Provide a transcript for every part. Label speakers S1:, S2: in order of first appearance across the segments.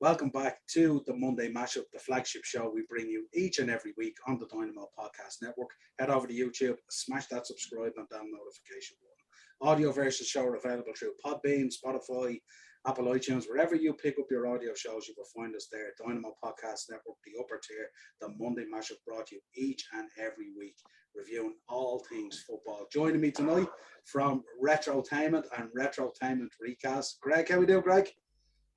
S1: Welcome back to the Monday Mashup, the flagship show we bring you each and every week on the Dynamo Podcast Network. Head over to YouTube, smash that subscribe and damn notification button. Audio version show are available through Podbean, Spotify, Apple iTunes, wherever you pick up your audio shows, you will find us there. Dynamo Podcast Network, the upper tier, the Monday Mashup brought to you each and every week, reviewing all things football. Joining me tonight from Retrotainment and Retrotainment Recast, Greg. How we doing, Greg?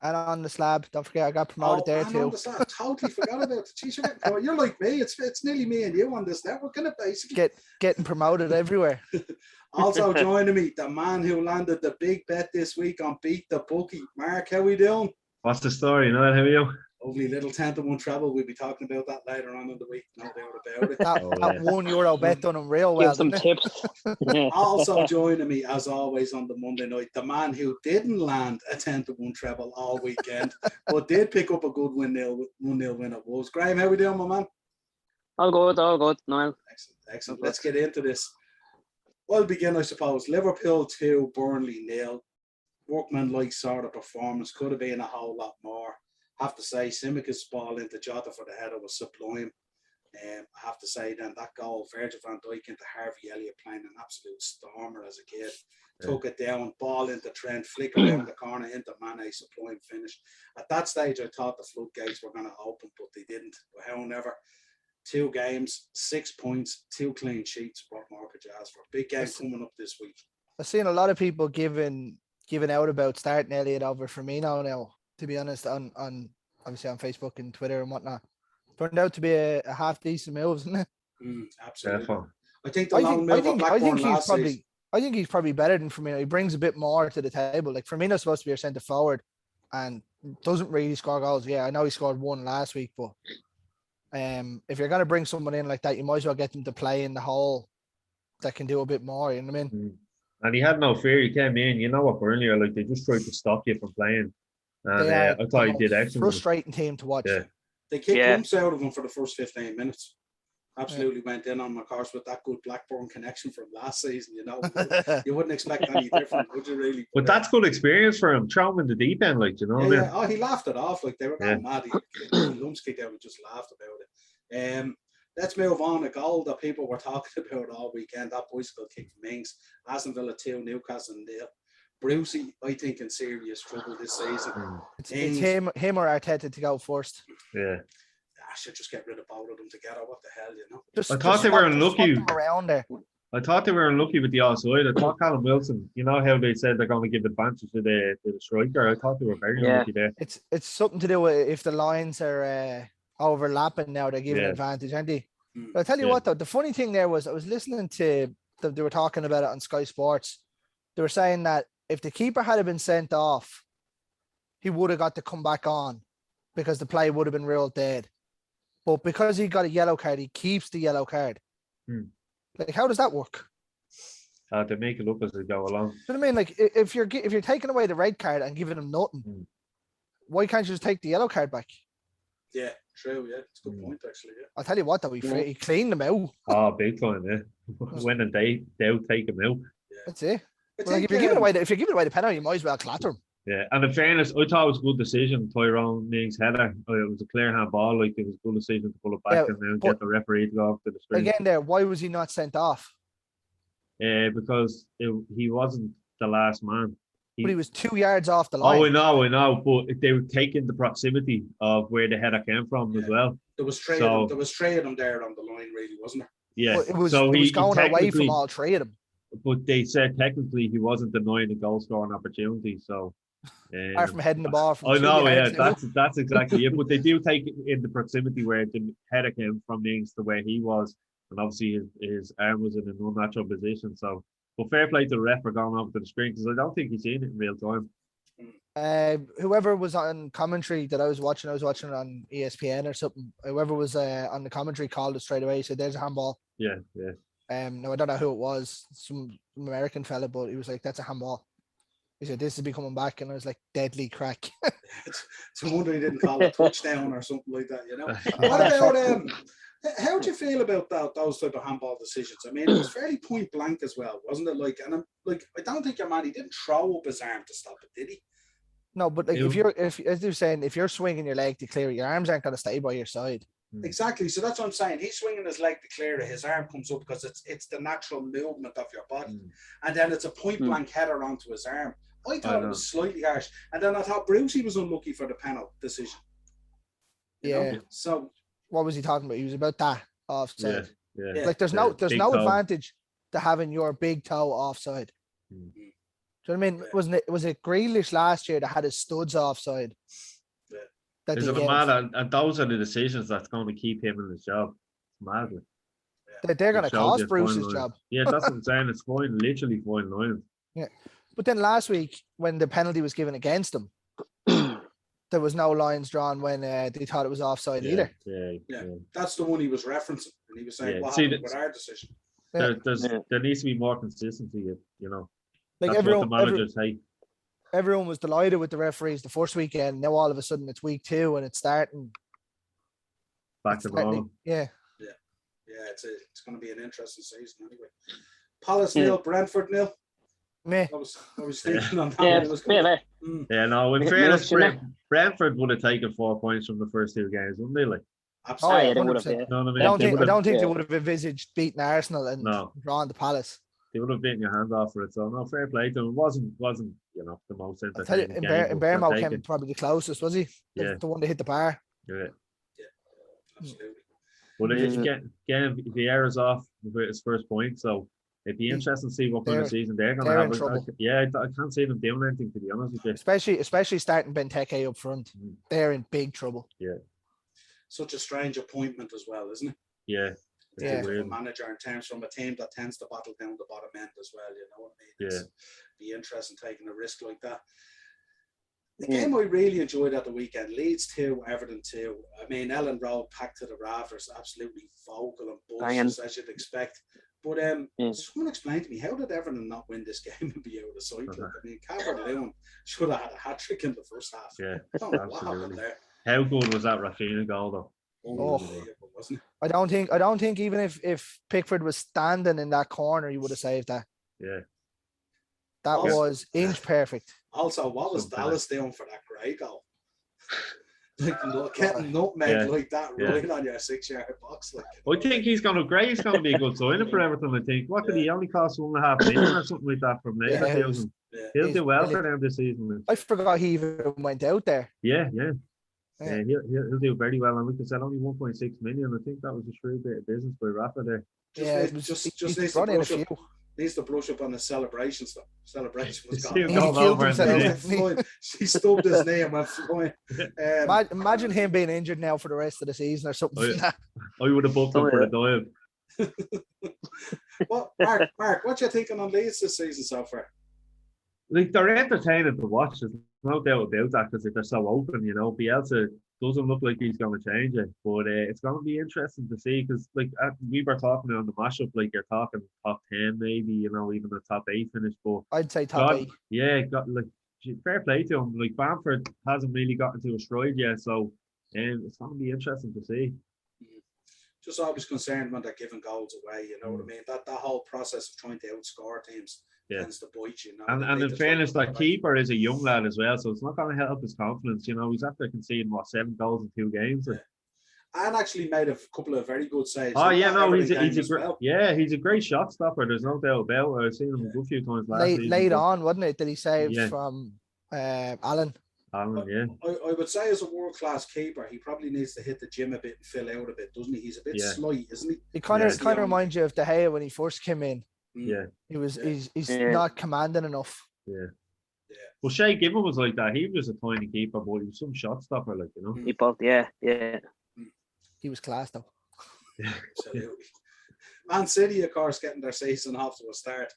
S2: And on the slab, don't forget I got promoted there too.
S1: On the slab, totally forgot about it. Jeez, you're getting promoted. You're like me. It's nearly me and you on this network, isn't it, basically?
S2: Getting promoted everywhere.
S1: Also joining me, the man who landed the big bet this week on Beat the Bookie. Mark, how we doing?
S3: What's the story, Noel? How are you?
S1: Lovely little 10-1 treble. We'll be talking about that later on in the week. No doubt about it.
S2: That €1 bet done him real well.
S4: Give some tips.
S1: Also joining me, as always, on the Monday night, the man who didn't land a 10-1 treble all weekend, but did pick up a good 1-0 win at Wolves. Graeme, how we doing, my man?
S4: All good, Noel.
S1: Excellent. Let's get into this. We'll begin, I suppose. Liverpool 2, Burnley 0. Workman-like sort of performance. Could have been a whole lot more. I have to say, Simic's ball into Jota for the header was sublime. I have to say, then that goal, Virgil van Dijk into Harvey Elliott playing an absolute stormer as a kid. Took it down, ball into Trent, flick around the corner into Mane, sublime finish. At that stage, I thought the floodgates were going to open, but they didn't. However, 2 games, 6 points, 2 clean sheets. What more could you ask for? Big game coming up this week.
S2: I've seen a lot of people giving out about starting Elliott over Firmino now, to be honest, on obviously on Facebook and Twitter and whatnot. Turned out to be a half decent move, isn't it?
S1: Absolutely.
S3: Careful.
S1: I think the long move of Blackburn last season.
S2: I think he's probably better than Firmino. He brings a bit more to the table. Like Firmino's supposed to be your centre forward and doesn't really score goals. Yeah, I know he scored 1 last week, but if you're going to bring someone in like that, you might as well get them to play in the hole that can do a bit more. You know what I mean?
S3: And he had no fear. He came in. You know what Burnley are like? They just tried to stop you from playing. And I thought he did excellent.
S2: Frustrating team to watch.
S3: Yeah.
S1: They kicked lumps out of him for the first 15 minutes. Absolutely went in on, of course, with that good Blackburn connection from last season. You know, you wouldn't expect any different, would you really?
S3: But that's good experience for him. Throw him in the deep end, like, you know.
S1: Yeah. Oh, he laughed it off. Like, they were going mad. He lumps kicked out and just laughed about it. Let's move on. A goal that people were talking about all weekend. That bicycle kick from Mings. Aston Villa 2, Newcastle 0. Brucey, I think, in serious trouble this season.
S2: It's him or Arteta to go first.
S3: Yeah.
S1: I should just get rid of both of them together. What the hell, you know?
S3: I thought they were unlucky.
S2: Around there.
S3: I thought they were unlucky with the offside. I thought Callum Wilson, you know how they said they're going to give advantage to the striker. I thought they were very unlucky there.
S2: It's something to do with if the lines are overlapping now, they're giving advantage, aren't they? But I tell you what, though, the funny thing there was I was listening to they were talking about it on Sky Sports. They were saying that if the keeper had been sent off, he would have got to come back on because the play would have been ruled dead. But because he got a yellow card, he keeps the yellow card. Like, how does that work?
S3: They make it up as they go along.
S2: You know what I mean? Like, if you're taking away the red card and giving him nothing, why can't you just take the yellow card back?
S1: Yeah, true. Yeah, it's a good point, actually. Yeah.
S2: I'll tell you what, though, he cleaned them out.
S3: Oh, big time, yeah. When and they'll take him out.
S2: Yeah. That's it. Like, if you're giving away the penalty, you might as well clatter him.
S3: Yeah, and in fairness, I thought it was a good decision. Tyrone Mings' header. It was a clear hand ball. Like, it was a good decision to pull it back and then get the referee to go off to the screen.
S2: Again, there, why was he not sent off?
S3: Because he wasn't the last man.
S2: But he was 2 yards off the line.
S3: Oh, I know. But they were taking the proximity of where the header came from as well.
S1: There was three of them there on the line, really, wasn't there?
S3: Yeah.
S2: But it was going away from all 3 of them.
S3: But they said technically he wasn't denying a goal scoring opportunity. So
S2: apart from heading the ball from
S3: I know, that's exactly it. But they do take it in the proximity where the header came from Mings to where he was, and obviously his arm was in an unnatural position. So, but fair play to the ref for going over to the screen because I don't think he's seen it in real time.
S2: Whoever was on commentary that I was watching it on ESPN or something. Whoever was on the commentary called it straight away. He said, "There's a handball."
S3: Yeah.
S2: No, I don't know who it was. Some American fella, but he was like, "That's a handball." He said, "This will be coming back," and I was like, "Deadly crack."
S1: It's a wonder he didn't call it a touchdown or something like that, you know. What about how do you feel about those type of handball decisions? I mean, it was fairly point blank as well, wasn't it? Like, and I don't think your man, he didn't throw up his arm to stop it, did he?
S2: No, but like if as you're saying, if you're swinging your leg to clear it, your arms aren't going to stay by your side.
S1: Exactly. So that's what I'm saying. He's swinging his leg to clear it. His arm comes up because it's the natural movement of your body. And then it's a point blank header onto his arm. I thought it was slightly harsh. And then I thought Brucey was unlucky for the penalty decision. You know? So
S2: what was he talking about? He was about that offside.
S3: Yeah.
S2: Like there's no advantage to having your big toe offside. Do you know what I mean? Was it Grealish last year that had his studs offside?
S3: Isn't it mad? And those are the decisions that's going to keep him in his job. It's mad.
S2: They're going to cost Bruce's job.
S3: Yeah, that's what I'm saying. It's fine, literally fine lines.
S2: Yeah. But then last week, when the penalty was given against him, there was no lines drawn when they thought it was offside either.
S1: Yeah. That's the one he was referencing. And he was saying, what happened with our decision?
S3: There needs to be more consistency, you know.
S2: Like
S3: that's what the managers say.
S2: Everyone was delighted with the referees the first weekend. Now all of a sudden it's week 2 and it's starting
S3: back to normal.
S2: Yeah,
S1: it's going to be an interesting season anyway. Palace 0, Brentford 0.
S2: Me.
S1: I was thinking on that.
S3: No. In fairness, Brentford would have taken 4 points from the first 2 games, wouldn't they? Like,
S1: absolutely.
S4: They would have.
S3: You know what I mean?
S2: I don't think they would have envisaged beating Arsenal and drawing the Palace.
S3: They would have beaten your hand off for it. So no, fair play to them. It wasn't the most entertaining game.
S2: And Bermo came probably the closest, was he? The one that hit the bar.
S1: Yeah, absolutely.
S3: But again, the errors off with his first point, so it'd be interesting to see what kind of season they're going to have.
S2: Trouble.
S3: I can't see them doing anything, to be honest with you.
S2: Especially starting Benteke up front. They're in big trouble.
S3: Yeah.
S1: Such a strange appointment as well, isn't it?
S3: Yeah.
S1: A manager in terms from a team that tends to battle down the bottom end as well, you know what I mean? It'd be interesting taking a risk like that. The game I really enjoyed at the weekend, Leeds 2, Everton 2. I mean, Ellen Road packed to the rafters, absolutely vocal and boisterous as you'd expect. But someone explain to me, how did Everton not win this game and be out of sight? I mean, Calvert-Lewin should have had a hat-trick in the first half.
S3: Yeah,
S1: I don't know what happened there.
S3: How good was that Rafinha goal, though?
S1: Wasn't it?
S2: I don't think even if Pickford was standing in that corner, he would have saved that.
S3: Yeah.
S2: That was inch perfect.
S1: Also, what was Dallas doing for that great goal? Like getting nutmeg like that right on your 6-yard box.
S3: I think he's going to be a good signing for Everton. I think. What did he only cost $1.5 million or something like that from there? He'll do well for them this season.
S2: I forgot he even went out there.
S3: Yeah, he'll do very well. And like I said, only 1.6 million. I think that was a shrewd bit of business by Rafa there.
S1: Needs to brush up on the celebration stuff. Celebration was gone.
S2: He killed himself.
S1: She stubbed his knee and went flying.
S2: Imagine him being injured now for the rest of the season or something.
S3: I would have booked him for the
S1: dive. Mark, what you thinking on Leeds this season so far?
S3: Like, they're entertaining to watch. There's no doubt about that because they're so open. You know, Bielsa doesn't look like he's going to change it, but it's going to be interesting to see because, like, we were talking on the mashup, like you're talking top 10, maybe, you know, even the top 8 finish. But
S2: I'd say top 8.
S3: Yeah, fair play to him. Like, Bamford hasn't really gotten to a stride yet, so it's going to be interesting to see.
S1: Just always concerned when they're giving goals away. You know what I mean? That whole process of trying to outscore teams. Tends to bite you.
S3: And in fairness, that keeper is a young lad as well, so it's not going to help his confidence. You know, he's after conceding 7 goals in 2 games.
S1: And actually made a couple of very good saves.
S3: Oh yeah, no, he's a great shot stopper. There's no doubt about it. I've seen him a good few times last season.
S2: Late on, wasn't it? That he saved from Allen.
S3: Yeah.
S1: I would say as a world-class keeper, he probably needs to hit the gym a bit and fill out a bit, doesn't he? He's a bit slight, isn't he?
S2: He kind of reminds you of De Gea when he first came in.
S3: Yeah,
S2: he's not commanding enough.
S3: Yeah. Well, Shay Gibbon was like that. He was a tiny keeper, but he was some shot stopper, like, you know.
S4: He both, yeah.
S2: He was class though.
S1: Absolutely. Man City, of course, getting their season off to a start,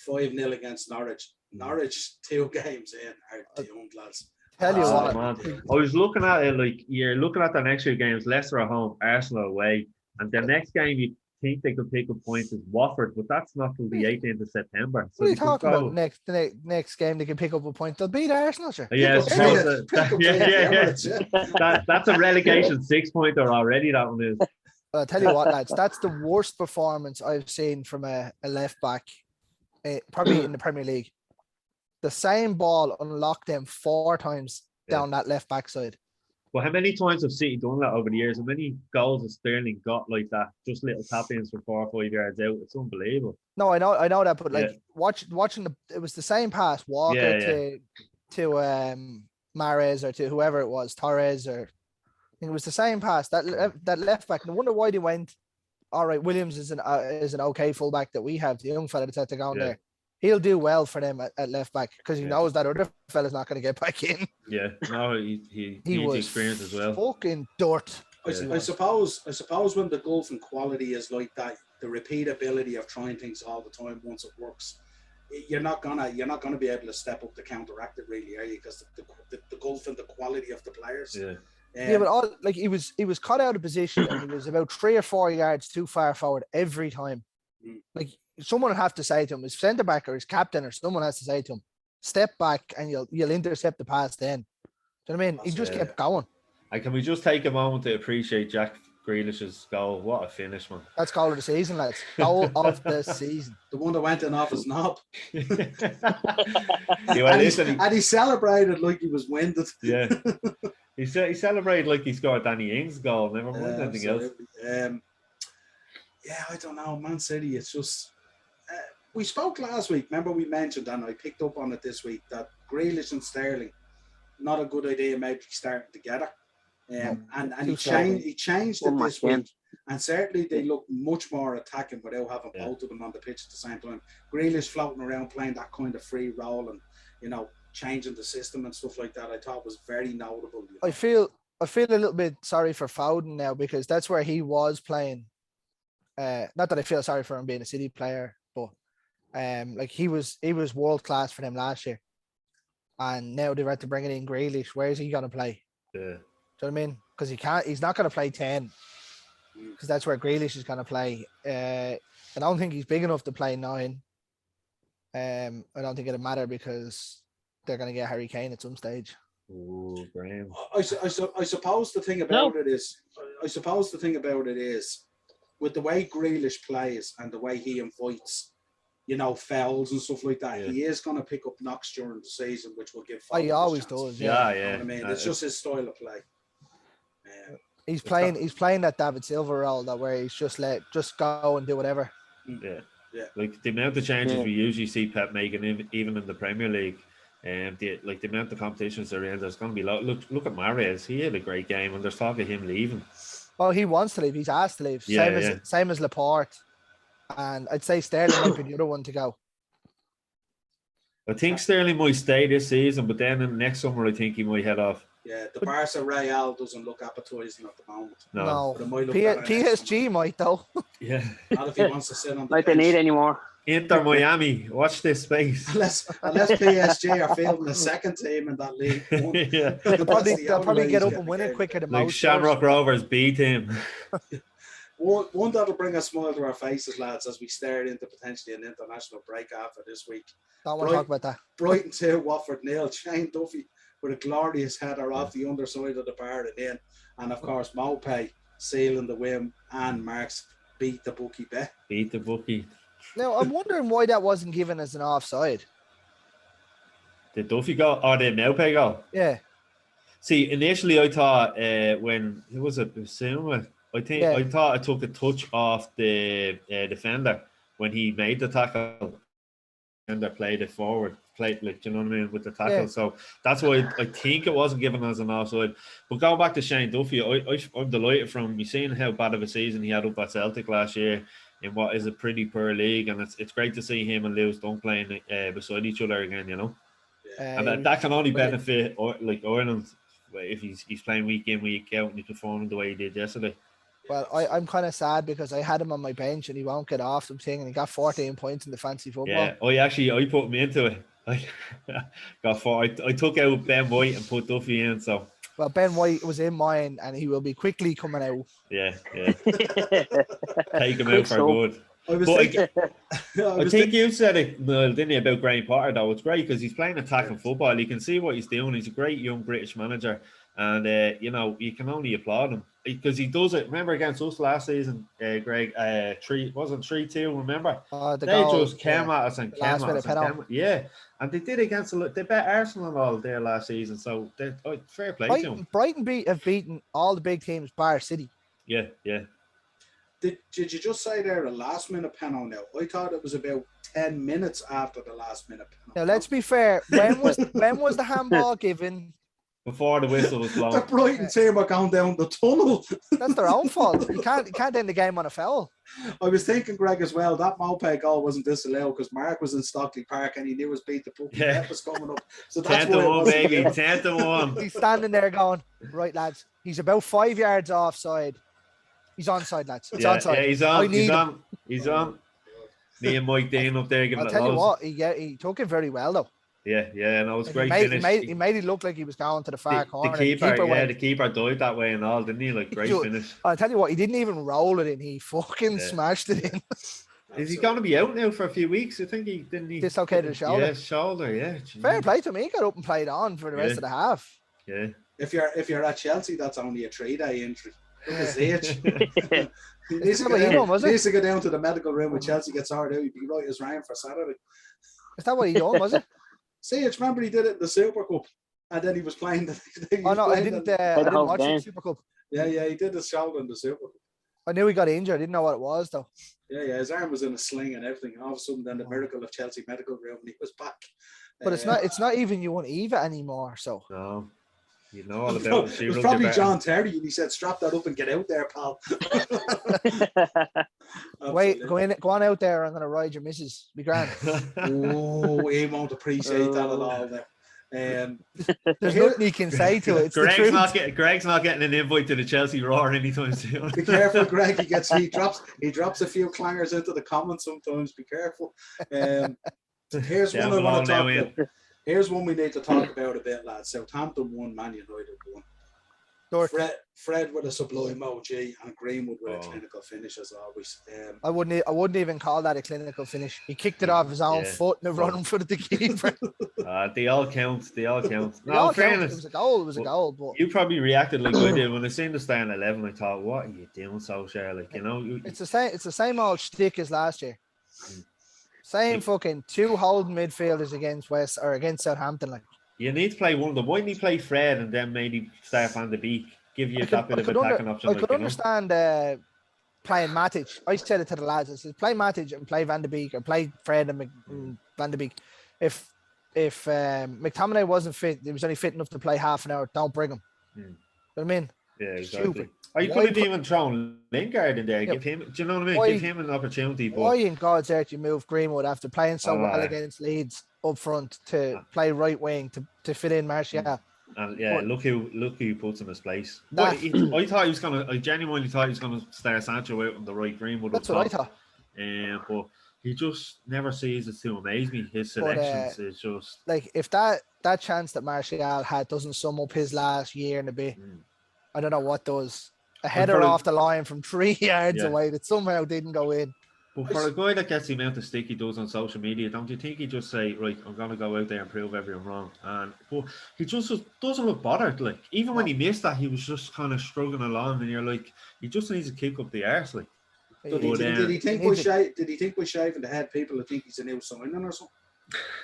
S1: 5-0 against Norwich. Norwich 2 games in are doomed, lads.
S2: Tell you what,
S3: man. I was looking at it like you're looking at the next 2 games: Leicester at home, Arsenal away, and the next game you think they could pick up points is Watford, but that's not till the 18th of September. So
S2: what are you talking about? The next game they can pick up a point. They'll beat Arsenal, sure.
S3: Yeah, that's a relegation 6-pointer already. That one is.
S2: I'll tell you what, lads, that's the worst performance I've seen from a left back, probably in the Premier League. the same ball unlocked them 4 times down that left back side.
S3: Well, how many times have City done that over the years? How many goals has Sterling got like that? Just little tap-ins from 4 or 5 yards out. It's unbelievable.
S2: No, I know that, but like watching it was the same pass, Walker to Mahrez or to whoever it was, Torres, or I think it was the same pass. That left back. No wonder why they went. All right, Williams is an okay fullback that we have. The young fella that's had to go in there. He'll do well for them at left back because he knows that other fella's not going to get back in.
S3: Yeah, no, he
S2: was
S3: experience as well.
S2: Fucking dirt.
S1: I suppose when the golfing quality is like that, the repeatability of trying things all the time once it works, you're not gonna be able to step up to counteract it, really, are you? Because the golf and the quality of the players.
S2: Yeah, but he was cut out of position and he was about 3 or 4 yards too far forward every time. Like someone would have to say to him, his centre back or his captain or someone has to say to him, step back and you'll intercept the pass then. Do you know what I mean? He just kept going.
S3: And can we just take a moment to appreciate Jack Grealish's goal? What a finish, man.
S2: That's goal of the season, lads. Goal of the season.
S1: The one that went in off his knob.
S3: And
S1: he celebrated like he was winded.
S3: Yeah. He celebrated like he scored Danny Ings' goal. Never mind anything else.
S1: I don't know. Man City, it's just... we spoke last week. Remember we mentioned, and I picked up on it this week, that Grealish and Sterling, not a good idea maybe starting together. And he changed it this week. And certainly they look much more attacking without having both of them on the pitch at the same time. Grealish floating around playing that kind of free role and, changing the system and stuff like that, I thought was very notable.
S2: I feel a little bit sorry for Foden now because that's where he was playing. Not that I feel sorry for him being a City player, but he was world class for them last year. And now they're at to bring in Grealish. Where is he going to play?
S3: Yeah.
S2: Do you know what I mean? Because he's not going to play 10. Because that's where Grealish is going to play. I don't think he's big enough to play 9. I don't think it'll matter because they're going to get Harry Kane at some stage.
S3: Oh, Graeme.
S1: I suppose the thing about it is, with the way Grealish plays and the way he invites, fouls and stuff like that, he is going to pick up knocks during the season, which will give.
S2: He always does.
S3: Yeah.
S1: You know what I mean, it's just his style of play.
S2: He's playing that David Silva role that where he's just go and do whatever.
S3: Yeah. Like the amount of changes we usually see Pep making, even in the Premier League, and the amount of competitions they're in, there's going to be look at Mahrez. He had a great game, and there's talk of him leaving.
S2: Oh, he wants to leave. He's asked to leave. Same as Laporte, and I'd say Sterling might be the other one to go.
S3: I think Sterling might stay this season, but then in the next summer, I think he might head off.
S1: Yeah, the Barca Real doesn't look appetizing at the moment.
S3: No.
S2: PSG might though.
S3: Yeah.
S1: Not if he wants to sit on the
S4: like bench. They need anymore.
S3: Inter Miami, watch this space.
S1: Unless PSG are fielding a second team in that league.
S2: They'll probably get up and win it quicker than
S3: like
S2: most.
S3: Shamrock Rovers beat him.
S1: One that'll bring a smile to our faces, lads, as we stare into potentially an international break after this week.
S2: Don't want to talk about that.
S1: Brighton 2, Watford 0. Shane Duffy with a glorious header off the underside of the bar and in. And of course, Maupay sealing the win, and Marks beat the bookie bet.
S3: Beat the bookie.
S2: Now, I'm wondering why that wasn't given as an offside.
S3: The Duffy goal or the Maupay goal?
S2: Yeah.
S3: See, initially I thought when it was a Basuma, I thought it took a touch off the defender when he made the tackle and they played it forward. Played, like, you know what I mean, with the tackle. Yeah. So that's why I think it wasn't given as an offside. But going back to Shane Duffy, I'm delighted from him. You've seen how bad of a season he had up at Celtic last year in what is a pretty poor league, and it's great to see him and Lewis Dunk playing beside each other again, you know. And that can only benefit Ireland if he's playing week in, week out, and he's performing the way he did yesterday.
S2: Well, I'm kind of sad because I had him on my bench and he won't get off something, and he got 14 points in the fantasy football.
S3: Yeah, I put him into it. I got 4. I took out Ben White and put Duffy in. So
S2: well, Ben White was in mine, and he will be quickly coming out.
S3: Yeah. Take him out for good.
S1: I was
S3: But
S1: thinking,
S3: I think you said it, Noel, didn't you, about Graham Potter, though? It's great because he's playing attacking football. You can see what he's doing. He's a great young British manager. And, you know, you can only applaud him because he does it. Remember against us last season, Greg, 3-2, remember? They just came at us and came at us. Yeah. And they did against, they bet Arsenal and all there last season. So, fair play to him.
S2: Brighton have beaten all the big teams, bar City.
S3: Yeah, yeah.
S1: Did you just say there a last minute penalty now? I thought it was about 10 minutes after the last minute penalty.
S2: Now let's be fair. When was the handball given?
S3: Before the whistle was blown.
S1: The Brighton team are going down the tunnel.
S2: That's their own fault. You can't end the game on a foul.
S1: I was thinking, Greg, as well, that Moped goal wasn't disallowed because Mark was in Stockley Park and he knew his beat the puck. Yeah. Was coming up. So that's
S3: 10-1, baby. 10-1.
S2: He's standing there going, right, lads. He's about 5 yards offside. He's onside, lads. It's onside.
S3: Yeah, he's on. Me and Mike Dean up there giving
S2: I'll tell you what, he took it very well though.
S3: Yeah, and it was great
S2: finish.
S3: He
S2: made it look like he was going to the far corner.
S3: The keeper died that way and all, didn't he? Like, great finish.
S2: I'll tell you what, he didn't even roll it in. He fucking smashed it in.
S3: Is he going to be out now for a few weeks? I think he
S2: dislocated his shoulder.
S3: Yeah, shoulder. Yeah.
S2: Fair play to him. He got up and played on for the rest of the half.
S3: Yeah.
S1: If you're at Chelsea, that's only a 3-day injury. Look at his age. He needs to go down to the medical room when Chelsea gets hard out. He'd be right as Ryan for Saturday.
S2: Is that what he done, was it?
S1: See, remember he did it in the Super Cup, and then he was playing
S2: I didn't watch the Super Cup.
S1: Yeah, he did his shoulder in the Super Cup.
S2: I knew he got injured. I didn't know what it was though.
S1: Yeah, his arm was in a sling and everything. All of a sudden, then the miracle of Chelsea medical room, and he was back.
S2: But it's not even you want Eva anymore. So
S3: no. You know all about it.
S1: It was probably John Terry, and he said, "Strap that up and get out there, pal."
S2: Wait, go on out there. I'm gonna ride your missus. Be grand.
S1: Oh, he won't appreciate that at all.
S2: There's nothing he can say to it.
S3: Greg's not getting an invite to the Chelsea Roar anytime soon.
S1: Be careful, Greg. He drops a few clangers into the comments sometimes. Be careful. Here's one I want to talk about. Here's one we need to talk about a bit, lads. Southampton won, Man United won. Fred with a sublime OG and Greenwood with a clinical finish as always.
S2: I wouldn't even call that a clinical finish. He kicked it off his own foot and run in front of the keeper.
S3: They all count.
S2: No, fairness. It was a goal. But
S3: you probably reacted like I did when I seen the starting 11. I thought, what are you doing, Solskjaer? Like, you know,
S2: it's the same old shtick as last year. Same fucking two holding midfielders against Southampton. Like,
S3: you need to play one of them. Why didn't he play Fred and then maybe start Van de Beek? Give you that bit of attacking option.
S2: I could understand playing Matic. I said it to the lads. I said play Matic and play Van de Beek, or play Fred and Van de Beek. If McTominay wasn't fit, he was only fit enough to play half an hour. Don't bring him. You know what I mean?
S3: Yeah, exactly. Stupid. Or you could have even thrown Lingard in there. Yeah. Give him. Do you know what I mean? Give him an opportunity. But
S2: why in God's earth you move Greenwood after playing so well against Leeds up front to play right wing to fit in Martial?
S3: And look who puts in his place. I genuinely thought he was gonna start Sancho out on the right. Greenwood.
S2: That's what I thought.
S3: But he just never ceases to amaze me. His selections is just
S2: like, if that chance that Martial had doesn't sum up his last year and a bit. I don't know what does. A header off the line from 3 yards away that somehow didn't go in.
S3: But for a guy that gets the amount of stick he does on social media, don't you think he just say, right, I'm going to go out there and prove everyone wrong? But he just doesn't look bothered. Like, even when he missed that, he was just kind of struggling along, and you're like, he just needs to kick up the arse. Like,
S1: did he think we're shaving the head? People who think he's a new signing or something?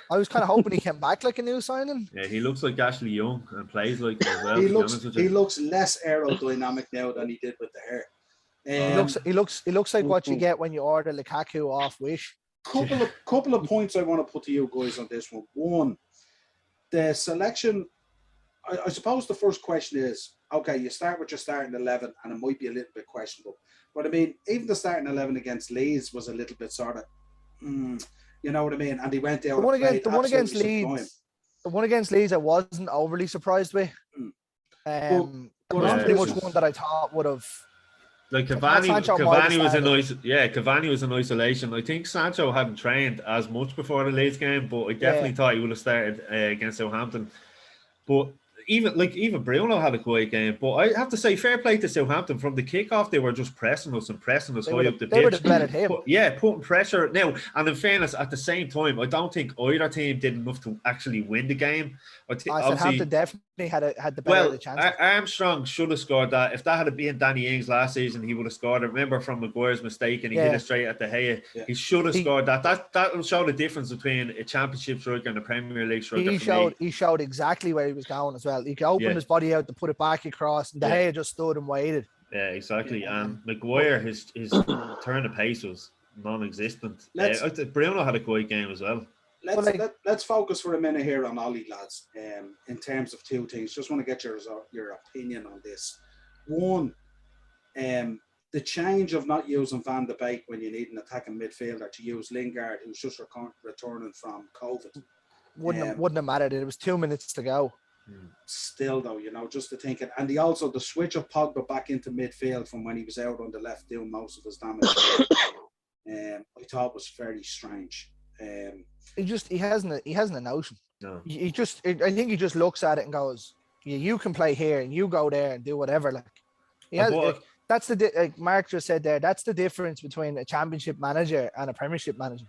S2: I was kind of hoping he came back like a new signing.
S3: Yeah, he looks like Ashley Young and plays like him as well.
S1: He looks less aerodynamic now than he did with the hair.
S2: He looks like what you get when you order Lukaku off Wish.
S1: Couple of points I want to put to you guys on this one. One, the selection. I suppose the first question is, okay, you start with your starting 11, and it might be a little bit questionable. But I mean, even the starting 11 against Leeds was a little bit sort of. You know what I mean? And he went there.
S2: The one against Leeds, I wasn't overly surprised with. It was pretty much one that I thought would have.
S3: Like Cavani was in isolation. I think Sancho hadn't trained as much before the Leeds game, but I definitely thought he would have started against Southampton. But even Bruno had a quiet game, but I have to say, fair play to Southampton. From the kickoff, they were just pressing us high up the pitch.
S2: They were the better team.
S3: Putting pressure. Now, and in fairness, at the same time, I don't think either team did enough to actually win the game.
S2: Southampton definitely had the better chance.
S3: Armstrong should have scored that. If that had been Danny Ings last season, he would have scored it. Remember from Maguire's mistake, and he hit it straight at the Gea. Yeah. He should have scored that. That will show the difference between a Championship striker and a Premier League striker.
S2: He showed exactly where he was going as well. He could open his body out to put it back across, and De Gea just stood and waited.
S3: Yeah, exactly. And Maguire, his turn of pace was non-existent. Bruno had a quiet game as well.
S1: Let's focus for a minute here on Ollie, lads. In terms of two things, just want to get your opinion on this. One, the change of not using Van de Beek when you need an attacking midfielder to use Lingard, who's just returning from COVID.
S2: Wouldn't have mattered. It was 2 minutes to go.
S1: Still, though, just to think it, and the switch of Pogba back into midfield from when he was out on the left doing most of his damage. I thought was very strange.
S2: He hasn't a notion.
S3: No.
S2: I think he just looks at it and goes, you can play here and you go there and do whatever. That's like Mark just said there. That's the difference between a Championship manager and a Premiership manager.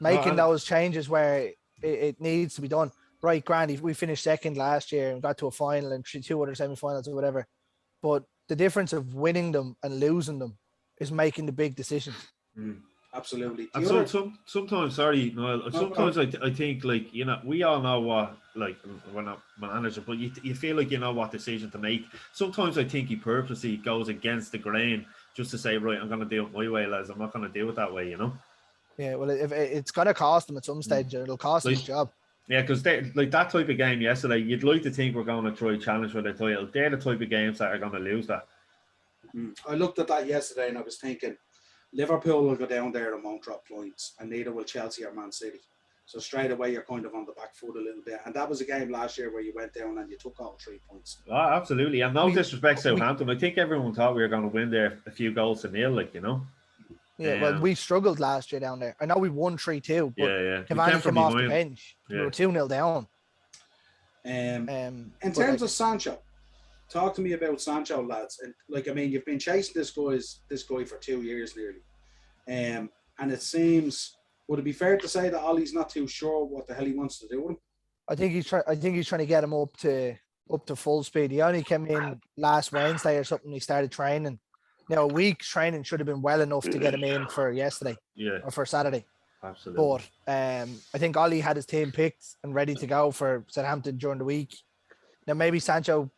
S2: Making those changes where it needs to be done. Right, Grandy, we finished second last year and got to a final and 2 other semi-finals or whatever. But the difference of winning them and losing them is making the big decisions.
S1: Absolutely.
S3: And sometimes, sorry, Noel, sometimes I think, like, we all know what, like, we're not manager, but you feel like you know what decision to make. Sometimes I think he purposely goes against the grain just to say, right, I'm going to do it my way, lads. I'm not going to do it that way,
S2: Yeah, well, if it's going to cost him at some stage, it'll cost him his job.
S3: Yeah, because like that type of game yesterday, you'd like to think we're going to try challenge for the title. They're the type of games that are going to lose that.
S1: I looked at that yesterday and I was thinking, Liverpool will go down there and won't drop points, and neither will Chelsea or Man City. So straight away, you're kind of on the back foot a little bit. And that was a game last year where you went down and you took all 3 points.
S3: Oh, absolutely. And no disrespect to Southampton. I think everyone thought we were going to win there a few goals to nil,
S2: Yeah, well, we struggled last year down there. I know we won 3-2, but Cavani came off the bench. We were 2-0 down.
S1: In terms of Sancho, talk to me about Sancho, lads. And you've been chasing this guy for 2 years nearly. And it seems, would it be fair to say that Ollie's not too sure what the hell he wants to do with him? I think he's trying to get him up to full speed. He only came in last Wednesday or something. He started training. A week's training should have been well enough to get him in for yesterday or for Saturday.
S3: Absolutely.
S2: But I think Ollie had his team picked and ready to go for Southampton during the week. Now, maybe Sancho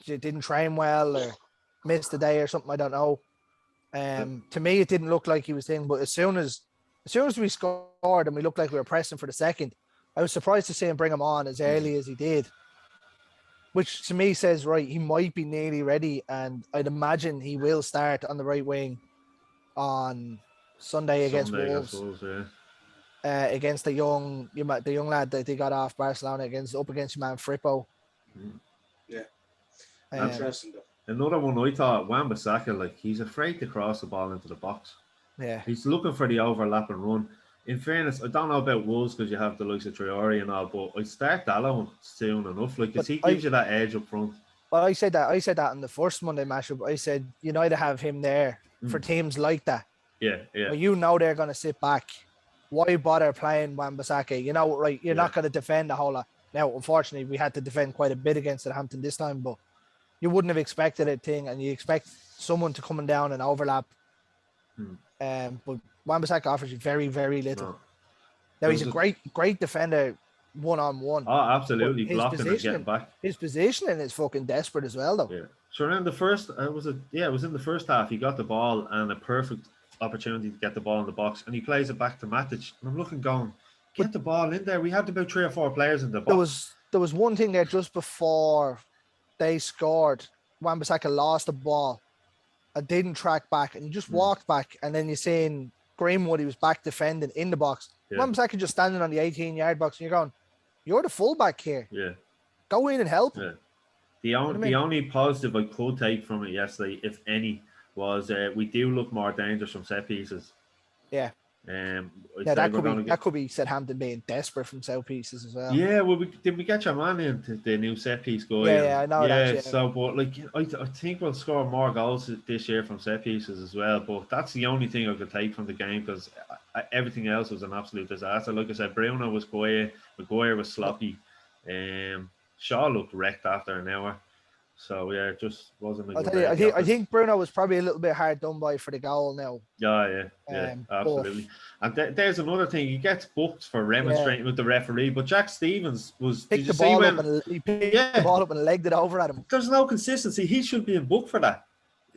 S2: didn't train well or missed a day or something. I don't know. To me, it didn't look like he was thinking. But as soon as we scored and we looked like we were pressing for the second, I was surprised to see him bring him on as early as he did. Which to me says, right, he might be nearly ready, and I'd imagine he will start on the right wing on Sunday against Wolves. Against the young lad that they got off Barcelona against your man Frippo.
S1: Yeah, interesting.
S3: Another one I thought, Wan-Bissaka, he's afraid to cross the ball into the box.
S2: Yeah,
S3: he's looking for the overlap and run. In fairness, I don't know about Wolves because you have the likes of Traore and all, but I start Dallow soon enough, because he gives you that edge up front.
S2: Well, I said that in the first Monday matchup. I said United have him there for teams like that.
S3: Yeah.
S2: Well, they're going to sit back. Why bother playing Wan-Bissaka? Right? You're not going to defend a whole lot. Now, unfortunately, we had to defend quite a bit against Southampton this time, but you wouldn't have expected a thing, and you expect someone to come down and overlap. But Wan-Bissaka offers you very, very little. No. Now, he's a great defender one-on-one.
S3: Oh, absolutely. Blocking and getting back.
S2: His positioning is fucking desperate as well, though.
S3: Yeah. So around the first, it was in the first half. He got the ball and a perfect opportunity to get the ball in the box, and he plays it back to Matic. And I'm looking, get the ball in there. We had about 3 or 4 players in the box.
S2: There was one thing there just before they scored. Wan-Bissaka lost the ball and didn't track back, and he just walked back, and then you're saying Greenwood, he was back defending in the box. Yeah. Wan-Bissaka just standing on the 18-yard box, and you're going, you're the fullback here.
S3: Yeah.
S2: Go in and help.
S3: Yeah. The only positive I could take from it yesterday, if any, was we do look more dangerous from set pieces.
S2: Yeah. Yeah, that could be Southampton being desperate from set pieces as well.
S3: Yeah, well, did we get your man into the new set piece guy?
S2: Yeah, I know that. Yeah.
S3: So, but like, I think we'll score more goals this year from set pieces as well. But that's the only thing I could take from the game because everything else was an absolute disaster. Like I said, Bruno was quiet, Maguire was sloppy, Shaw looked wrecked after an hour. So yeah, it just wasn't a good day.
S2: I think Bruno was probably a little bit hard done by for the goal now.
S3: Yeah, absolutely. And there's another thing. He gets booked for remonstrating with the referee, but Jack Stevens
S2: picked the ball up and legged it over at him.
S3: There's no consistency. He should be in book for that.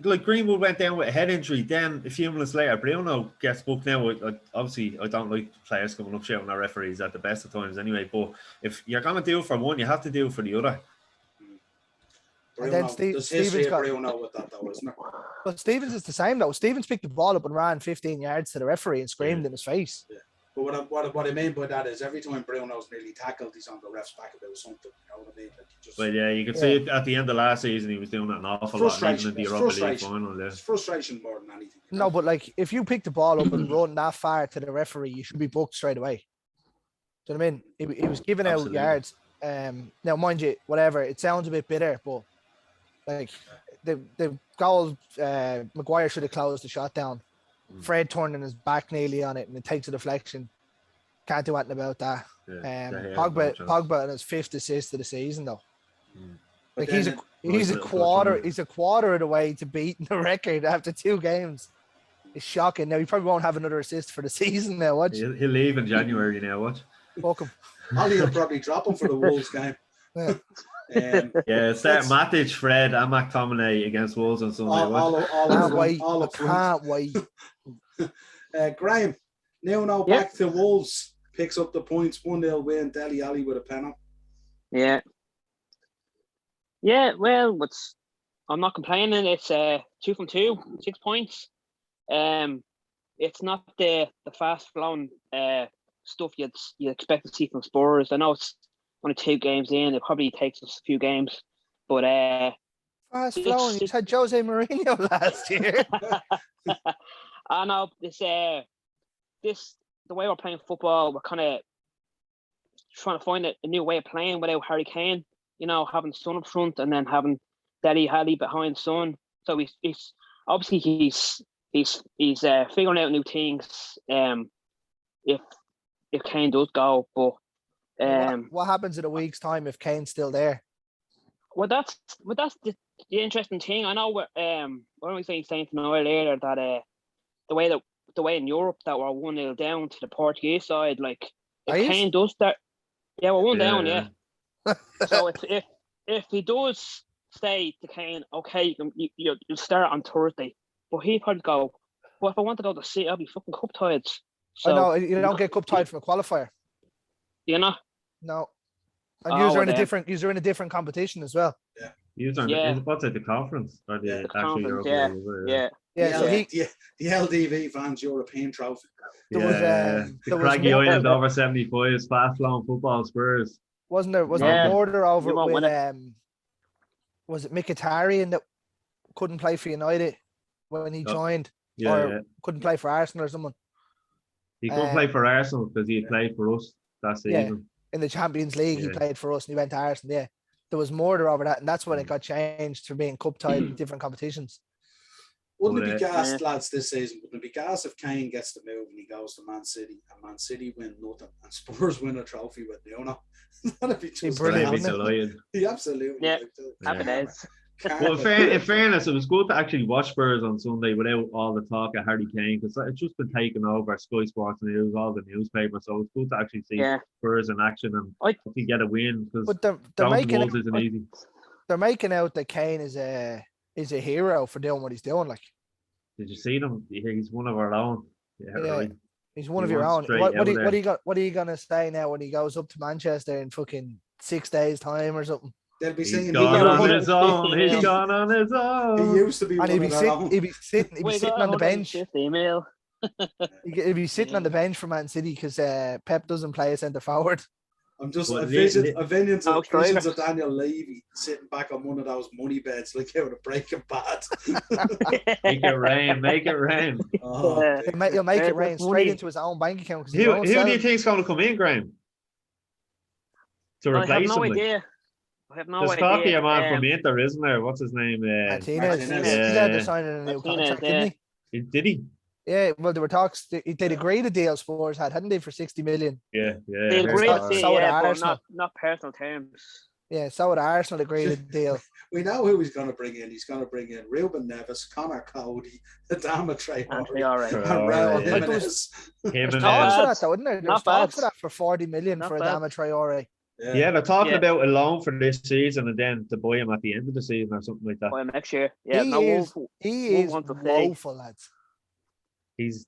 S3: Like Greenwood went down with a head injury, then a few minutes later, Bruno gets booked now. Obviously, I don't like players coming up shouting at referees at the best of times anyway, but if you're going to do it for one, you have to do it for the other.
S1: Bruno, and then Stevens got Bruno with that though, isn't it?
S2: But Stevens is the same though. Stevens picked the ball up and ran 15 yards to the referee and screamed in his face.
S1: Yeah. But what I mean by that is every time Bruno's nearly tackled, he's on the ref's back about something. You know what I mean?
S3: But yeah, you could see it at the end of last season, he was doing that an awful lot. Even in the Europa League final,
S1: It's frustration more than anything.
S2: No, but like if you pick the ball up and run that far to the referee, you should be booked straight away. Do you know what I mean? He was giving out yards. Now, mind you, whatever, it sounds a bit bitter, but like the goal, Maguire should have closed the shot down. Fred turning his back nearly on it, and it takes a deflection. Can't do anything about that. Pogba and his 5th assist of the season, though. Like he's a quarter of the way to beating the record after 2 games. It's shocking. Now he probably won't have another assist for the season. Now watch.
S3: He'll leave in January. Now watch.
S2: Fuck him.
S1: Ollie will probably drop him for the Wolves game.
S3: Start Matic, Fred, and McTominay against Wolves on Sunday.
S2: Can't wait.
S1: Graeme, now back to Wolves. Picks up the points, 1-0 win. Dele Alli with a penalty.
S4: Yeah, well, I'm not complaining. It's 2 from 2, 6 points. It's not the fast flowing stuff you'd expect to see from Spurs. I know it's only 2 games in. It probably takes us a few games, but
S2: fast flowing. You had Jose Mourinho last year.
S4: I know the way we're playing football, we're kind of trying to find a new way of playing without Harry Kane. You know, having Son up front and then having Dele Alli behind Son. So he's obviously figuring out new things. If Kane does go, but
S2: what happens in a week's time if Kane's still there?
S4: Well, that's the interesting thing. I know what we saying tonight earlier that the way in Europe that we're 1-0 down to the Portuguese side, like if Kane does that, we're 1 down, yeah. So if he does stay to Kane, okay, you start on Thursday, but he'd probably go. Well, if I want to go to City, I'll be fucking cup tied. So
S2: I know you don't get cup tied from a qualifier.
S4: You know?
S2: No. And you're in a different competition as well.
S3: Yeah. What's it, the conference or the actual Europa?
S2: So
S1: the LDV Vans European Trophy.
S3: The Craggy Island over 75s, fast flowing football Spurs.
S2: Wasn't there border over with was it Mkhitaryan that couldn't play for United when he joined? Couldn't play for Arsenal or someone.
S3: He couldn't play for Arsenal because he had played for us that season.
S2: In the Champions League, he played for us and he went to Arsenal. Yeah, there was murder over that, and that's when it got changed to being cup tied in different competitions.
S1: Wouldn't it be gassed, lads, this season? Wouldn't it be gassed if Kane gets the move and he goes to Man City and Man City win nothing and Spurs win a trophy with Nuno? That'd be just
S2: brilliant.
S1: He absolutely.
S4: Happy days.
S3: Well, in fairness, it was good to actually watch Spurs on Sunday without all the talk of Harry Kane because it's just been taken over Sky Sports News, all the newspapers. So it's good to actually see Spurs in action and if get a win because they're making it isn't easy.
S2: They're making out that Kane is a hero for doing what he's doing. Like,
S3: did you see him? He's one of our own. Right.
S2: He's one of your own. What are you gonna say now when he goes up to Manchester in fucking 6 days' time or something?
S1: They'll be saying
S3: he's gone on his own. He's gone on his own.
S1: He used to be. And
S2: he'd be sitting on the bench.
S4: Email.
S2: He'd be sitting on the bench for Man City because Pep doesn't play a centre forward.
S1: I'm just
S3: But
S1: visions
S4: Oh,
S1: of Daniel Levy sitting back on one of those money beds like out of Breaking Bad.
S3: Make it rain, make it rain.
S1: Oh,
S4: Yeah.
S1: big
S2: He'll make it
S4: That's
S2: rain straight
S4: money.
S2: into his own bank account. 'cause he
S3: Who
S2: won't
S3: do
S2: sell
S3: you
S2: it.
S3: think's going to come in, Graham? To
S4: I have
S3: replace
S4: no
S3: him? Like?
S4: idea. I have no
S3: There's talk of
S4: idea.
S3: your man from Inter, isn't there? What's his name?
S2: Martinez.
S1: Martinez.
S2: He's had to sign a new
S4: Martinez,
S2: contract,
S4: yeah.
S2: didn't he?
S3: Did he?
S2: Yeah, well, there were talks. They'd agreed a deal Spurs had, hadn't they, for 60 million?
S3: Yeah.
S4: They
S3: I heard
S4: agreed
S3: that.
S4: to,
S2: So would
S4: yeah, but
S2: Arsenal.
S4: not personal terms.
S2: Yeah, so would Arsenal agreed a deal.
S1: We know who he's going to bring in. He's going to bring in Ruben Neves, Connor Cody, Adama Traore,
S4: All right.
S1: and
S3: Traore,
S1: Raul
S3: yeah.
S1: Jimenez.
S3: Him
S2: There's
S3: and
S2: talks
S4: bad.
S2: for that, though, isn't there? There's
S4: Not
S2: talks
S4: bad.
S2: for that for 40 million
S4: Not
S2: for
S4: bad.
S2: Adama Traore.
S3: yeah, they're talking
S4: Yeah.
S3: about a loan for this season and then to buy him at the end of the season or something like that.
S4: Well, next year. Yeah,
S2: He
S4: no
S2: is,
S4: Wolf.
S2: he
S4: Wolf
S2: is
S4: wants to stay.
S2: woeful, lads.
S3: He's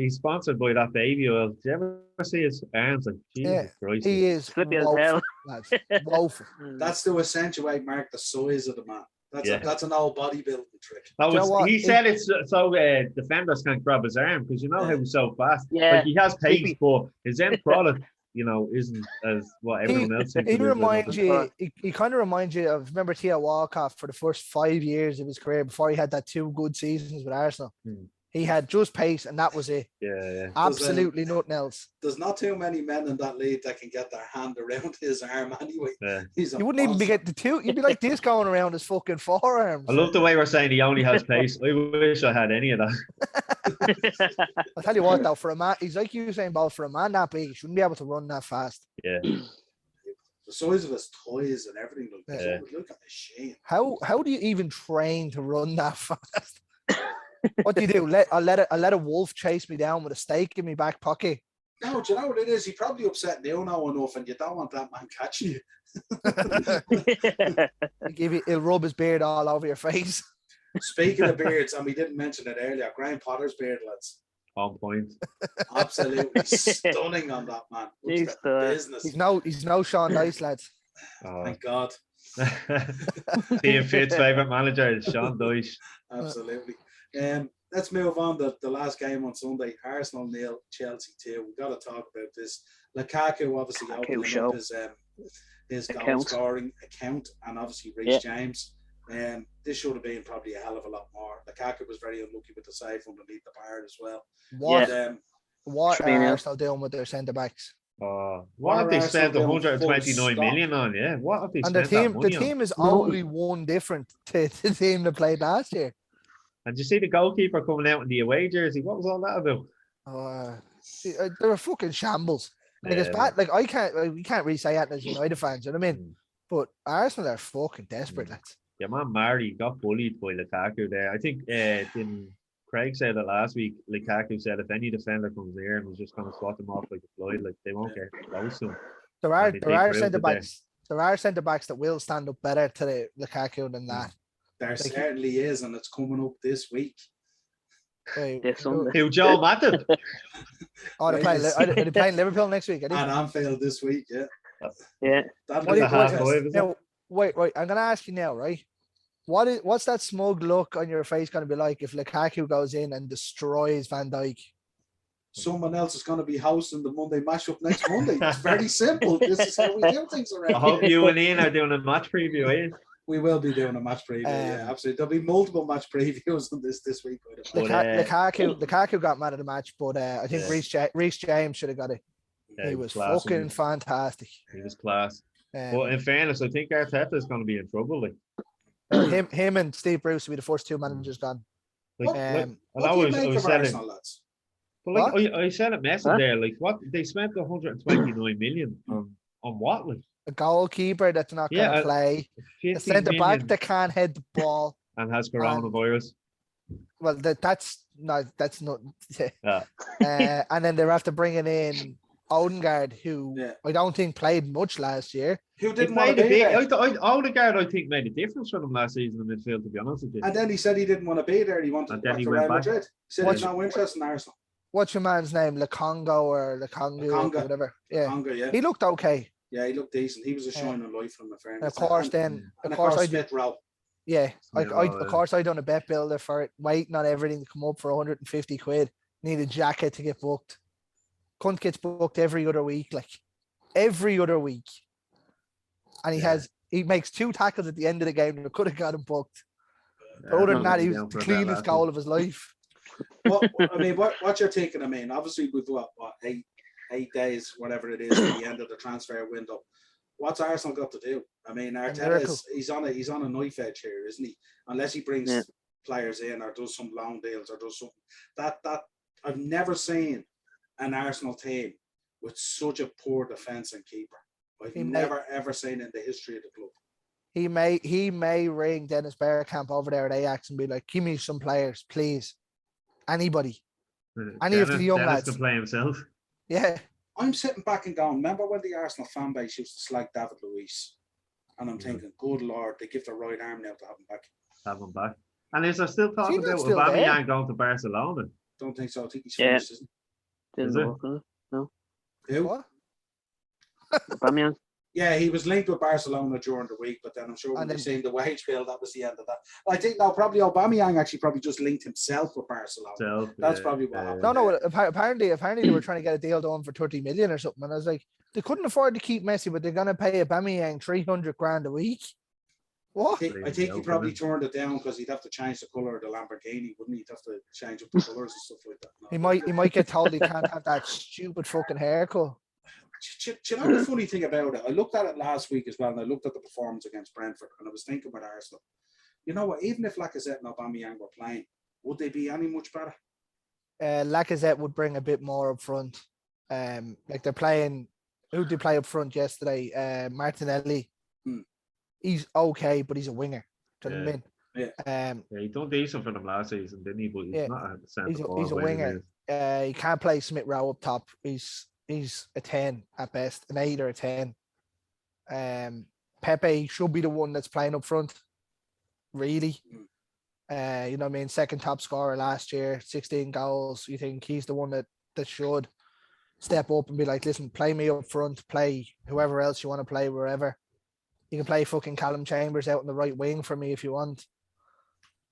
S3: sponsored by that baby oil. Did you ever see his arms? Like Jesus
S2: Yeah,
S3: Christ!
S2: He is
S4: Flippy as
S2: woeful,
S4: hell.
S2: lads. Woeful.
S1: That's to accentuate, Mark, the size of the man. That's an old bodybuilding trick.
S3: That
S2: Do you know
S3: was,
S2: what?
S3: he said it's so defenders can't grab his arm because you know how he's so fast.
S4: Yeah.
S3: Like he has pace,
S4: Creepy.
S3: but his end product, isn't as what everyone else thinks.
S2: He
S3: it is,
S2: reminds
S3: I don't
S2: you. He kind of reminds you of, remember Theo Walcott for the first 5 years of his career before he had that 2 good seasons with Arsenal.
S3: Hmm.
S2: He had just pace, and that was it.
S3: think. Yeah.
S2: Absolutely nothing else.
S1: There's not too many men in that league that can get their hand around his arm anyway.
S3: Yeah.
S1: You
S2: wouldn't even be getting the 2. You'd be like this going around his fucking forearms.
S3: I love the way we're saying he only has pace. I wish I had any of that.
S2: I'll tell you what, though, for a man, he's like you saying, Bob, for a man that big, he shouldn't be able to run that fast.
S3: Yeah.
S1: The size of his toys and everything. Like
S3: Yeah.
S1: Look at the shame.
S2: How do you even train to run that fast? What do you do? I'll let a wolf chase me down with a stake in my back pocket.
S1: No, do you know what it is? He probably upset Nuno enough, and you don't want that man catching you.
S2: He'll rub his beard all over your face.
S1: Speaking of beards, and we didn't mention it earlier, Graham Potter's beard, lads.
S3: On point.
S1: Absolutely stunning on that man. Looks
S4: He's
S1: like
S4: the-
S1: business.
S2: He's no Sean Dice, lads.
S3: Oh.
S1: Thank God.
S3: Ian Fitt's favourite manager is Sean Dyche.
S1: Absolutely. Let's move on to the last game on Sunday. Arsenal 0, Chelsea 2. We've got to talk about this. Lukaku obviously opening
S4: show.
S1: up his goal
S4: Account.
S1: scoring account, and obviously Reece James. This should have been probably a hell of a lot more. Lukaku was very unlucky with the save underneath the bar as well.
S2: What are
S4: 3-0.
S2: Arsenal doing with their centre backs?
S3: What have they spent
S1: Arsenal doing
S3: 129
S1: full
S3: million on? Yeah, what have they
S2: And
S3: spent
S2: the
S3: that money
S2: team
S3: on?
S2: is only one different to the team that played last year.
S3: And did you see the goalkeeper coming out in the away jersey? What was all that about?
S2: They're a fucking shambles. Like it's bad. Like we can't really say that as United fans. You know what I mean? But Arsenal are fucking desperate. Lads.
S3: Yeah, man, Marty got bullied by Lukaku there. I think Craig said it last week. Lukaku said if any defender comes here and was just going to swat them off like a fly, like they won't get close to him.
S2: There are
S3: They proved
S2: centre
S3: it
S2: backs. There are centre backs that will stand up better to the Lukaku than that.
S1: There certainly is, and it's coming up this week.
S4: This Sunday.
S3: Who, Joe Matip?
S2: Oh, they're playing Liverpool next week.
S1: And Anfield this week, yeah.
S4: Yeah.
S1: That'll
S2: What
S1: be
S2: do
S1: a
S2: you-
S3: half
S1: contest.
S3: five, isn't it?
S2: Now, wait. I'm gonna ask you now, right? What's that smug look on your face gonna be like if Lukaku goes in and destroys Van Dijk?
S1: Someone else is going to be hosting the Monday mashup next Monday. It's very simple. This is how we do things around
S3: I hope
S1: here.
S3: you and Ian are doing a match preview, eh?
S1: We will be doing a match preview. Yeah, absolutely. There'll be multiple match previews on this week.
S3: But,
S2: Lukaku got mad at the match, but I think Reece James should have got it.
S3: Yeah,
S2: He was
S3: class,
S2: fucking fantastic.
S3: He was class. But in fairness, I think Arteta is going to be in trouble. Like,
S2: him and Steve Bruce will be the first 2 managers gone.
S1: What
S3: I
S1: do you make
S3: was
S1: of
S3: saying,
S1: Arsenal, lads?
S3: but like I said it message there, like what they spent 129 million on what? Like
S2: A goalkeeper that's not going to play. A
S3: 50
S2: centre back
S3: million
S2: that can't head the ball.
S3: and has coronavirus.
S2: Well, that's not.
S3: Yeah.
S2: And then they're after bringing in Odegaard, who I don't think played much last year.
S1: Who
S3: He
S1: didn't want
S3: played
S1: to
S3: a
S1: be
S3: bit.
S1: there.
S3: Odegaard, I think, made a difference for them last season in midfield, to be honest with you.
S1: And then he said he didn't want to be there. He wanted
S3: And
S1: to
S3: then
S1: go
S3: he
S1: to
S3: went
S1: Real
S3: back.
S1: Madrid. He said
S2: What's-
S1: he's no interest in Arsenal.
S2: What's your man's name? Lekongo or Lekongu or
S1: Lekonga.
S2: whatever. Yeah,
S1: Conga, yeah.
S2: he looked okay.
S1: Yeah, he looked decent. He was a shining light from the fairness.
S2: And of course,
S1: and
S2: of
S1: of
S2: course,
S1: course, Smith Rowe.
S2: yeah,
S3: Yeah,
S2: of course, I done a bet builder for it, waiting on everything to come up for 150 quid. Need a jacket to get booked. Cunt gets booked every other week, like. every other week, and he makes 2 tackles at the end of the game that could have got him booked. But other than that, he was the cleanest goal of his life.
S1: What you're thinking? I mean, obviously with what 8 days, whatever it is, at the end of the transfer window. What's Arsenal got to do? I mean, Arteta he's on a knife edge here, isn't he? Unless he brings players in or does some long deals or does something that I've never seen an Arsenal team with such a poor defence and keeper. I've never ever seen it in the history of the club.
S2: He may ring Dennis Bergkamp over there at Ajax and be like, "Give me some players, please. Anybody, any of the young lads
S3: can play himself."
S2: Yeah.
S1: I'm sitting back and going, remember when the Arsenal fan base used to slag David Luiz? And I'm thinking, good Lord, they give their right arm now to have him back.
S3: And is there still talking about Aubameyang going to Barcelona?
S1: Don't think so. I think he's finished, isn't he?
S4: Didn't work, no.
S1: Who?
S2: What?
S4: Aubameyang.
S1: Yeah, he was linked with Barcelona during the week, but then I'm sure when they seen the wage bill, that was the end of that. I think probably Aubameyang probably just linked himself with Barcelona. That's probably what happened.
S2: No. Apparently they were trying to get a deal done for 30 million or something, and I was like, they couldn't afford to keep Messi, but they're going to pay Aubameyang 300 grand a week. What?
S1: I think he probably turned it down because he'd have to change the colour of the Lamborghini, wouldn't he? He'd have to change up the colours and stuff like that. No.
S2: He might get told he can't have that stupid fucking haircut.
S1: Do you know the funny thing about it? I looked at it last week as well, and I looked at the performance against Brentford, and I was thinking about Arsenal. You know what? Even if Lacazette and Aubameyang were playing, would they be any much better?
S2: Lacazette would bring a bit more up front. Like they're playing. Who did they play up front yesterday? Martinelli. He's okay, but he's a winger. Do you know what I mean?
S3: Yeah. He done decent for them last season, didn't he? But he's not a
S2: he's a winger. He can't play Smith Rowe up top. He's a 10 at best, an 8 or a 10. Pepe should be the one that's playing up front, really. You know what I mean? Second top scorer last year, 16 goals. You think he's the one that should step up and be like, listen, play me up front, play whoever else you want to play wherever. You can play fucking Callum Chambers out in the right wing for me if you want.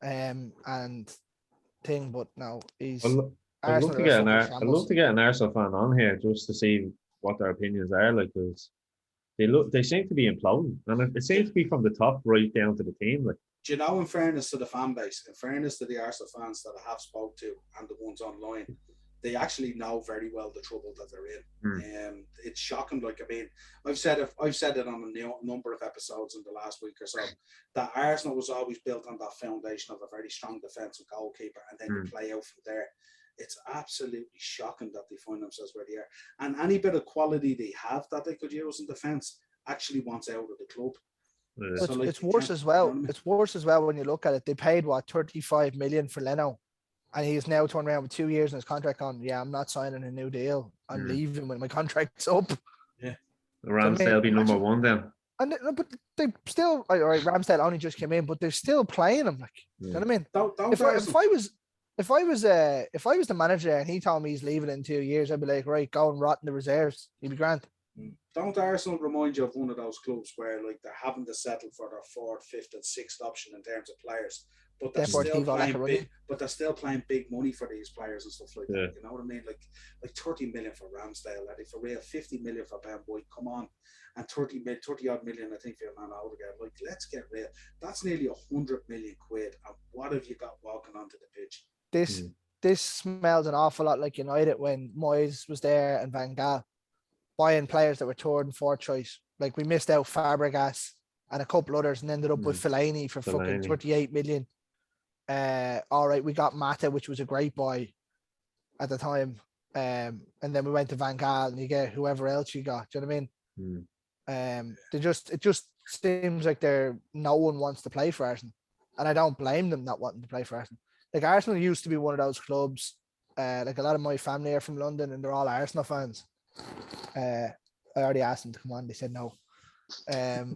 S2: But no, he's...
S3: I'd love to get an Arsenal fan on here just to see what their opinions are like, because they seem to be imploding, and it seems to be from the top right down to the team. Like,
S1: do you know, in fairness to the fan base, in fairness to the Arsenal fans that I have spoke to and the ones online, they actually know very well the trouble that they're in. It's shocking. Like, I mean, I've said it on a number of episodes in the last week or so, that Arsenal was always built on that foundation of a very strong defensive goalkeeper, and then you play out from there. It's absolutely shocking that they find themselves where they are. And any bit of quality they have that they could use in defence actually wants out of the club.
S2: Yeah. So it's worse as well. You know what I mean? It's worse as well when you look at it. They paid 35 million for Leno, and he's now turned around with 2 years in his contract on. Yeah, I'm not signing a new deal. I'm leaving when my contract's up. Yeah,
S3: Ramsdale be number one then.
S2: And but they still, all right, Ramsdale only just came in, but they're still playing him. Like, you know what I mean? If I was the manager and he told me he's leaving in 2 years, I'd be like, right, go and rot in the reserves. He'd be grand.
S1: Don't Arsenal remind you of one of those clubs where like they're having to settle for their fourth, fifth, and sixth option in terms of players, but they're still playing big money for these players and stuff like that. You know what I mean? Like 30 million for Ramsdale, I think for real, 50 million for Ben White. Come on, and 30 odd million, I think, for your man Odegaard. Like, let's get real. That's nearly 100 million quid. And what have you got walking onto the pitch?
S2: This smells an awful lot like United when Moyes was there and Van Gaal, buying players that were third and fourth choice. Like, we missed out Fabregas and a couple others and ended up with Fellaini for fucking 38 million. All right, we got Mata, which was a great buy at the time. And then we went to Van Gaal and you get whoever else you got. Do you know what I mean? It just seems like no one wants to play for Arsenal. And I don't blame them not wanting to play for Arsenal. Like, Arsenal used to be one of those clubs. Like, a lot of my family are from London and they're all Arsenal fans. I already asked them to come on. They said no. I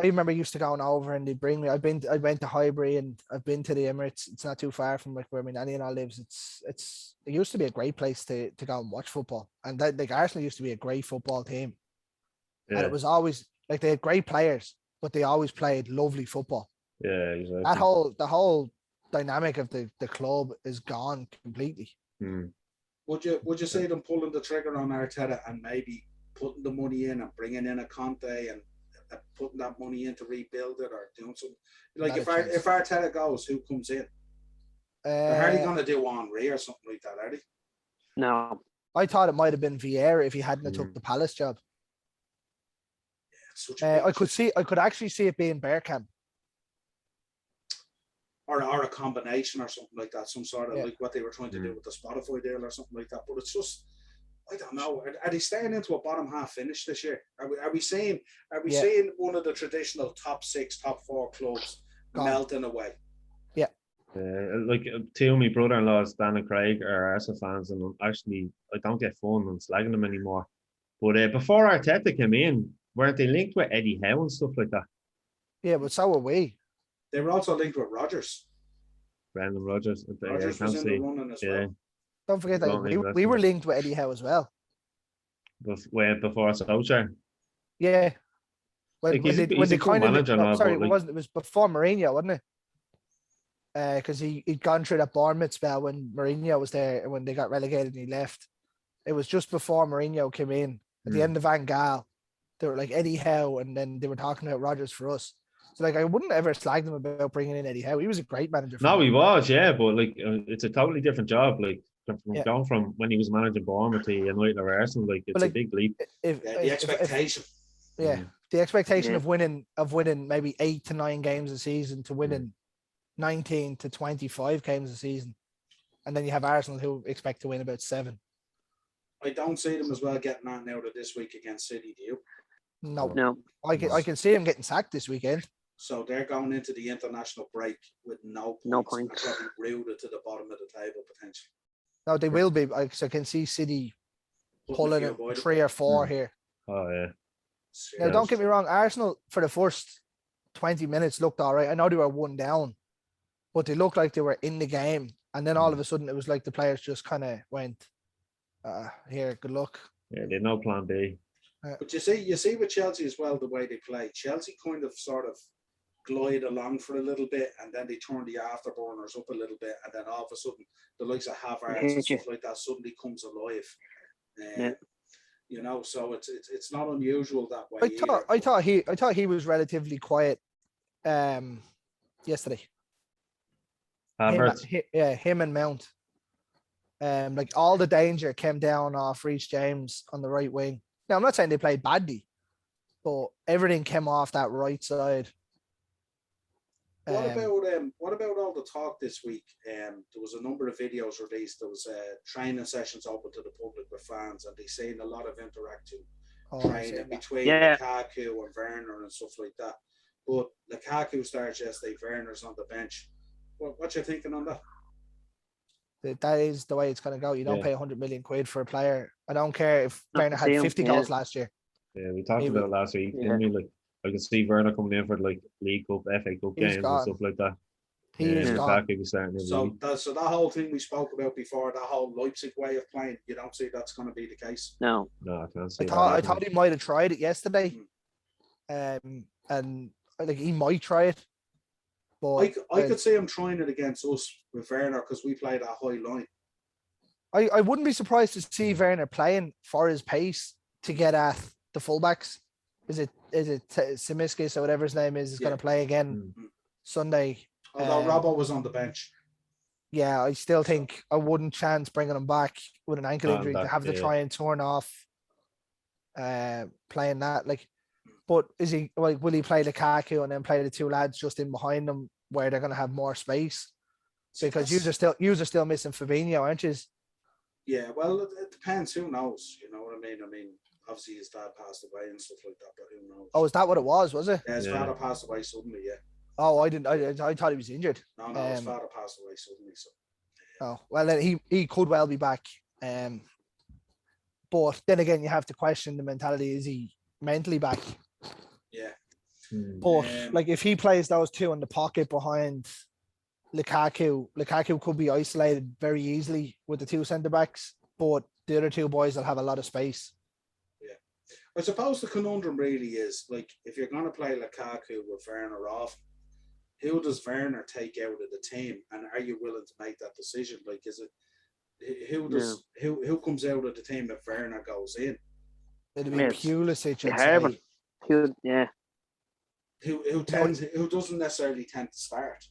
S2: remember used to going over and they'd bring me. I went to Highbury and I've been to the Emirates. It's not too far from like where my nanny and all lives. It used to be a great place to go and watch football. And like Arsenal used to be a great football team. Yeah. And it was always like they had great players, but they always played lovely football.
S3: Yeah, exactly.
S2: The whole dynamic of the club is gone completely.
S1: Would you say them pulling the trigger on Arteta and maybe putting the money in and bringing in a Conte and putting that money in to rebuild it, or doing something? Like if Arteta goes, who comes in? They're hardly going to do Henry or something like that, are they?
S4: No.
S2: I thought it might have been Vieira if he hadn't took the Palace job.
S1: Yeah,
S2: I could actually see it being Bergkamp.
S1: Or a combination or something like that, some sort of like what they were trying to do with the Spotify deal or something like that. But it's just, I don't know. Are they staying into a bottom half finish this year? Are we seeing one of the traditional top 6, top 4 clubs melting away?
S2: Yeah.
S3: Like two of my brother-in-laws, Dan and Craig, are Arsenal fans, and actually I don't get fun on slagging them anymore. But before Arteta came in, weren't they linked with Eddie Howe and stuff like that?
S2: Yeah, but so were we.
S1: They were also linked with Rodgers.
S3: Brendan Rodgers.
S1: Rodgers was in the running as well.
S2: Don't forget that we were linked with Eddie Howe as well.
S3: Before Solskjaer.
S2: Yeah. When they kind of it was before Mourinho, wasn't it? Because he'd gone through that Bournemouth spell when Mourinho was there, and when they got relegated and he left. It was just before Mourinho came in. At the end of Van Gaal, they were like Eddie Howe, and then they were talking about Rodgers for us. So like I wouldn't ever slag them about bringing in Eddie Howe. He was a great manager.
S3: No, he was, yeah, but like it's a totally different job. Like going from when he was managing Bournemouth to United or Arsenal, like it's a big leap.
S1: The expectation.
S2: The expectation of winning maybe 8 to 9 games a season to winning 19 to 25 games a season, and then you have Arsenal who expect to win about 7.
S1: I don't see them as well getting that out of this week against City. Do you?
S2: No. I can see him getting sacked this weekend.
S1: So they're going into the international break with no points. And probably rooted to the bottom of the table potentially.
S2: No, they will be. I can see City pulling it 3 or 4 here.
S3: Oh yeah.
S2: Now, don't get me wrong. Arsenal for the first 20 minutes looked all right. I know they were 1 down, but they looked like they were in the game. And then all of a sudden, it was like the players just kind of went, "Here, good luck."
S3: Yeah, they had no plan B.
S1: But you see with Chelsea as well, the way they play. Chelsea kind of sort of glide along for a little bit, and then they turn the afterburners up a little bit, and then all of a sudden, the likes of Havertz and stuff like that suddenly comes alive. You know, so it's not unusual that way.
S2: I thought he was relatively quiet yesterday.
S3: Havertz.
S2: Him and Mount. Like all the danger came down off Reece James on the right wing. Now I'm not saying they played badly, but everything came off that right side.
S1: What about all the talk this week? There was a number of videos released. There was training sessions open to the public with fans, and they seen a lot of interactive training between Lukaku and Werner and stuff like that. But Lukaku starts yesterday, Werner's on the bench. What you thinking on that?
S2: That is the way it's going to go. You don't pay 100 million quid for a player. I don't care if Werner had 50 goals last year. Yeah,
S3: we talked about it last week, didn't we? Like, I can see Werner coming in for like League Cup, FA Cup games and stuff like that.
S2: He is gone.
S1: So that whole thing we spoke about before, that whole Leipzig way of playing, you don't see that's going to be the case?
S4: No,
S3: I can't see.
S2: I thought he might have tried it yesterday, and like he might try it. But
S1: I could see him trying it against us with Werner because we played that high line.
S2: I wouldn't be surprised to see Werner playing for his pace to get at the fullbacks. Is it Simiskis or whatever his name is going to play again Sunday?
S1: Although Robbo was on the bench.
S2: Yeah, I still think I wouldn't chance bringing him back with an ankle injury to have to try and turn off playing that. Like, but is he like, will he play Lukaku and then play the 2 lads just in behind them where they're going to have more space? Because you are still missing Fabinho, aren't you?
S1: Yeah, well, it depends. Who knows? You know what I mean? I mean, obviously his dad passed away and stuff like that, but who knows?
S2: Oh, is that what it was it?
S1: Yeah, his father passed away suddenly, yeah.
S2: Oh, I didn't. I thought he was injured.
S1: No, his father passed away suddenly. So.
S2: Oh well, then he could well be back. But then again, you have to question the mentality: is he mentally back?
S1: Yeah.
S2: But like, if he plays those 2 in the pocket behind Lukaku could be isolated very easily with the 2 centre backs. But the other 2 boys will have a lot of space.
S1: Yeah, I suppose the conundrum really is like, if you're going to play Lukaku with Werner off, who does Werner take out of the team, and are you willing to make that decision? Like, is who comes out of the team if Werner goes in?
S2: It'd be Pulisic, I'd
S4: Herbert.
S2: say.
S1: Who doesn't necessarily tend to start.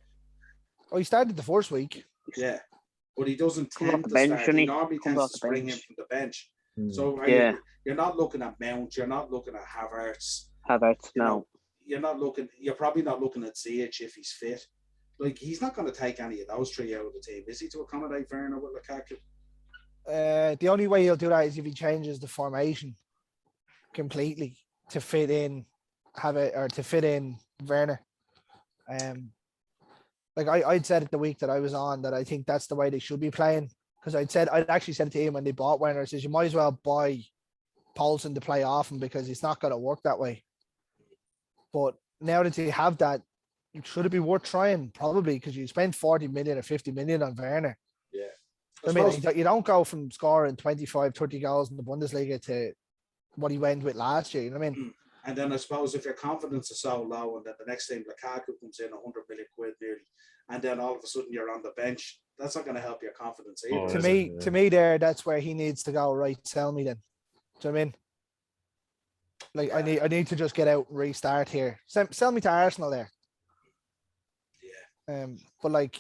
S2: Oh, he started the first week.
S1: Yeah, but he doesn't tend to
S4: bench,
S1: start. He normally tends to spring in
S4: bench.
S1: from the bench. So you're not looking at Mount. You're not looking at Havertz.
S4: No.
S1: You're probably not looking at Ziyech if he's fit. Like, he's not going to take any of those three out of the team, is he, to accommodate Werner with Lukaku?
S2: The only way he'll do that is if he changes the formation completely to fit in to fit in Werner. Like I'd said it the week that I was on that I think that's the way they should be playing, because I'd actually said to him when they bought Werner, I says you might as well buy Poulsen to play off him because it's not going to work that way. But now that you have that, should it be worth trying? Probably, because you spend 40 million or 50 million on Werner.
S1: Yeah.
S2: I mean, you don't go from scoring 25, 30 goals in the Bundesliga to what he went with last year. You know what I mean?
S1: And then I suppose if your confidence is so low and then the next time Lukaku comes in 100 million quid nearly, and then all of a sudden you're on the bench, that's not going to help your confidence either.
S2: To me, that's where he needs to go. Right, sell me then. Do you know what I mean? Like I need to just get out and restart here. Sell me to Arsenal there.
S1: Yeah.
S2: But like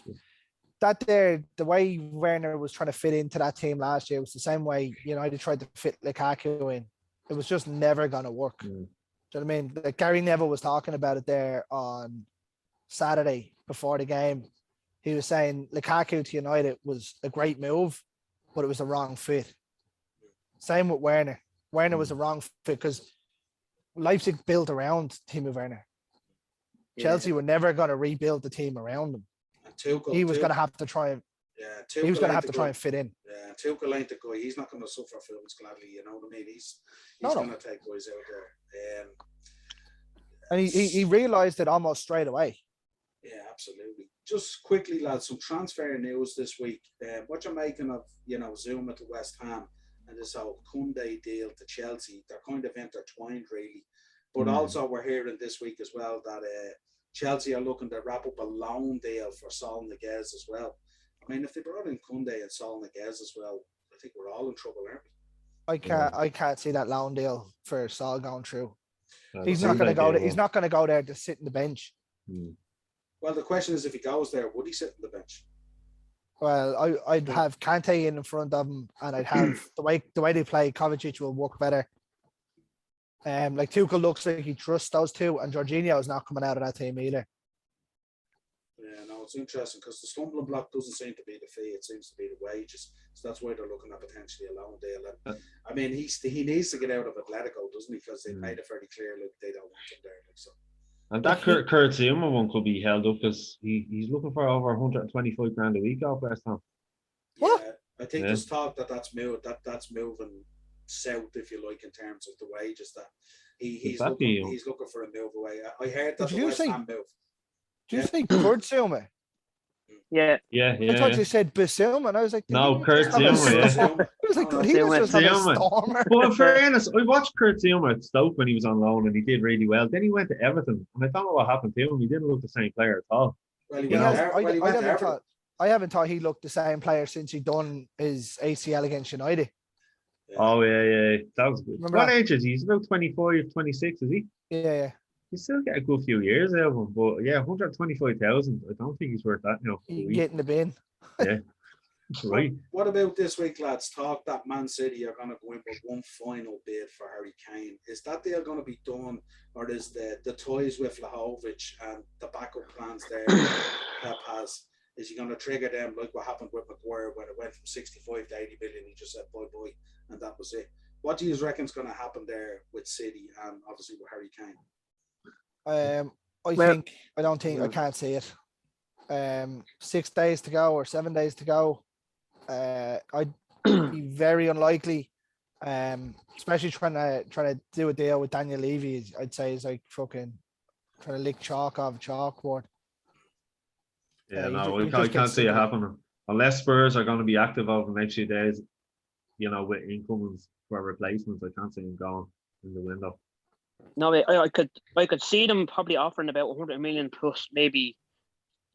S2: that there, the way Werner was trying to fit into that team last year was the same way United tried to fit Lukaku in. It was just never gonna work. Do you know what I mean? Like Gary Neville was talking about it there on Saturday before the game. He was saying Lukaku to United was a great move, but it was the wrong fit. Same with Werner. Werner was the wrong fit because Leipzig built around Timo Werner. Chelsea were never going to rebuild the team around him. He was going to have to try and he was going to have to try and fit in.
S1: Yeah, Tuchel ain't the guy. He's not going to suffer fools gladly. You know what I mean? He's going to take guys out there.
S2: And he realised it almost straight away.
S1: Yeah, absolutely. Just quickly, lads, some transfer news this week. What you're making of Zuma to West Ham and this whole Koundé deal to Chelsea? They're kind of intertwined, really. But also we're hearing this week as well that Chelsea are looking to wrap up a loan deal for Saul Niguez as well. I mean, if they brought in Koundé and Saul Niguez as well, I think we're all in trouble, aren't we?
S2: I can't see that loan deal for Saul going through. He's not going to go there. He's not going to go there to sit in the bench.
S1: Well, the question is, if he goes there, would he sit on the bench?
S2: Well, I'd have Kante in front of him, and I'd have the way they play. Kovacic will work better. Like Tuchel looks like he trusts those two, and Jorginho is not coming out of that team either.
S1: Yeah, no, it's interesting because the stumbling block doesn't seem to be the fee; it seems to be the wages. So that's why they're looking at potentially a loan deal. And I mean, he needs to get out of Atletico, doesn't he? Because they made it very clear, look, they don't want him there. So.
S3: And that Kurt Zuma one could be held up because he's looking for over 125 grand a week off West Ham.
S2: What?
S1: Yeah, I think there's talk that's moving south, if you like, in terms of the wages that he's looking for a move away. I heard that the West Ham move.
S2: Do you think Kurt Zuma?
S4: Yeah.
S2: I thought you said Basuma, and I was like,
S3: no, Kurt Zuma.
S2: I was like, he was just a stormer.
S3: Well, in fairness, I watched Kurt Zuma at Stoke when he was on loan, and he did really well. Then he went to Everton, and I don't know what happened to him. He didn't look the same player at all.
S1: Well,
S2: I haven't thought he looked the same player since he done his ACL against United.
S3: Yeah. Oh, yeah. That was good. What age is he? He's about 25, 26, is he?
S2: Yeah.
S3: He still get a good few years out of him, but 125,000. I don't think he's worth that now.
S2: You get in the bin.
S3: Yeah, right.
S1: What about this week, lads? Talk that Man City are going to go in with one final bid for Harry Kane. Is that deal going to be done, or is the toys with Vlahovic and the backup plans there Pep has? Is he going to trigger them like what happened with Maguire when it went from 65 to 80 million? He just said bye, and that was it. What do you reckon is going to happen there with City and obviously with Harry Kane?
S2: I can't see it. 6 days to go or 7 days to go. I'd be very unlikely. Especially trying to do a deal with Daniel Levy. I'd say is like fucking trying to lick chalk off a chalkboard.
S3: I can't see it happening unless Spurs are going to be active over the next few days. With incomings for replacements, I can't see him going in the window.
S4: No, I could see them probably offering about 100 million plus maybe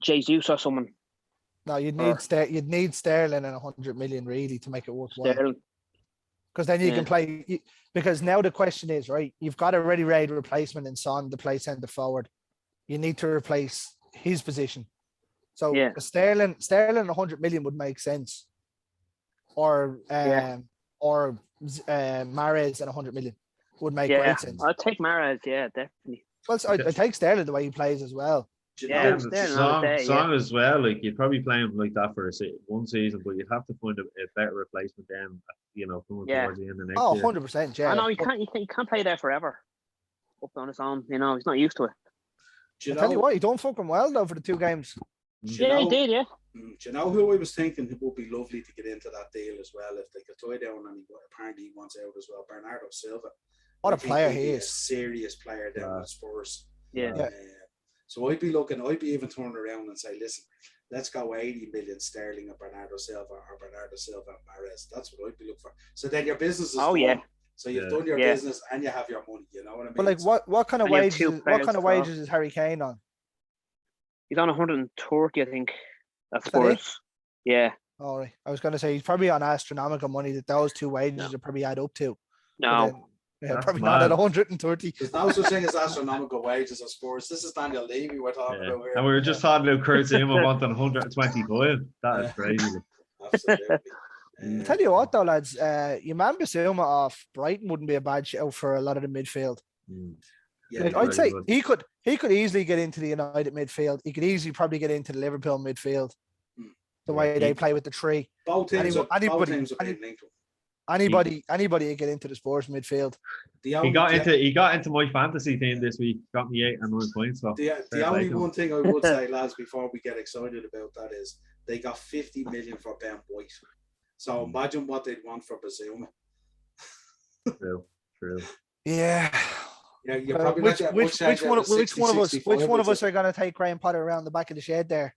S4: Jesus or someone.
S2: No, you'd need Sterling and 100 million really to make it worthwhile.
S4: Sterling.
S2: Because then you can play. Because now the question is, right? You've got a ready-made replacement in Son to play centre forward. You need to replace his position. So Sterling 100 million would make sense. Or Mahrez and 100 million would make great sense.
S4: I'd take Mahrez, definitely.
S2: Well, so I'd take Sterling the way he plays as well.
S3: Song as well. Like you'd probably play him like that for one season, but you'd have to find a better replacement then. Coming towards the end of next year.
S2: 100%. Yeah.
S4: I know you can't play there forever. Up on his own, he's not used to it.
S2: I'll tell you what, he done fucking well though for the 2 games.
S4: He did. Yeah.
S1: Do you know who I was thinking it would be lovely to get into that deal as well if they could tie down, and apparently he wants out as well. Bernardo Silva.
S2: What a player he is!
S1: A serious player down with Spurs.
S4: Yeah.
S1: So I'd be even turning around and say, listen, let's go 80 million sterling of Bernardo Silva or Bernardo Silva and Mahrez. That's what I'd be looking for. So then your business is done. So you've done your business and you have your money. You know what I mean?
S2: But like, what kind of wages? What kind of wages is Harry Kane on?
S4: He's on 130, I think. That's Spurs. Yeah.
S2: All right. I was going to say he's probably on astronomical money that those 2 wages are probably add up to.
S4: No.
S2: Probably not at 130.
S1: There's no such thing as astronomical wages of Spurs. This is Daniel Levy we're talking about here.
S3: And we were just talking about Kurt Zuma wanting 125. That is crazy.
S1: Absolutely.
S2: I'll tell you what though, lads, Yaman Bissouma off Brighton wouldn't be a bad show for a lot of the midfield.
S1: Yeah,
S2: I'd say he could easily get into the United midfield. He could easily probably get into the Liverpool midfield. The way they play with the 3.
S1: Both teams are being linked. Anybody
S2: get into the Spurs midfield.
S3: He got into my fantasy team this week. Got me 8 and 9 points. So
S1: the only one thing I would say, lads, before we get excited about that is they got 50 million for Ben White. So imagine what they'd want for Bissouma.
S3: True.
S2: Yeah.
S1: Yeah, you're probably
S2: which one of us are going to take Graham Potter around the back of the shed there?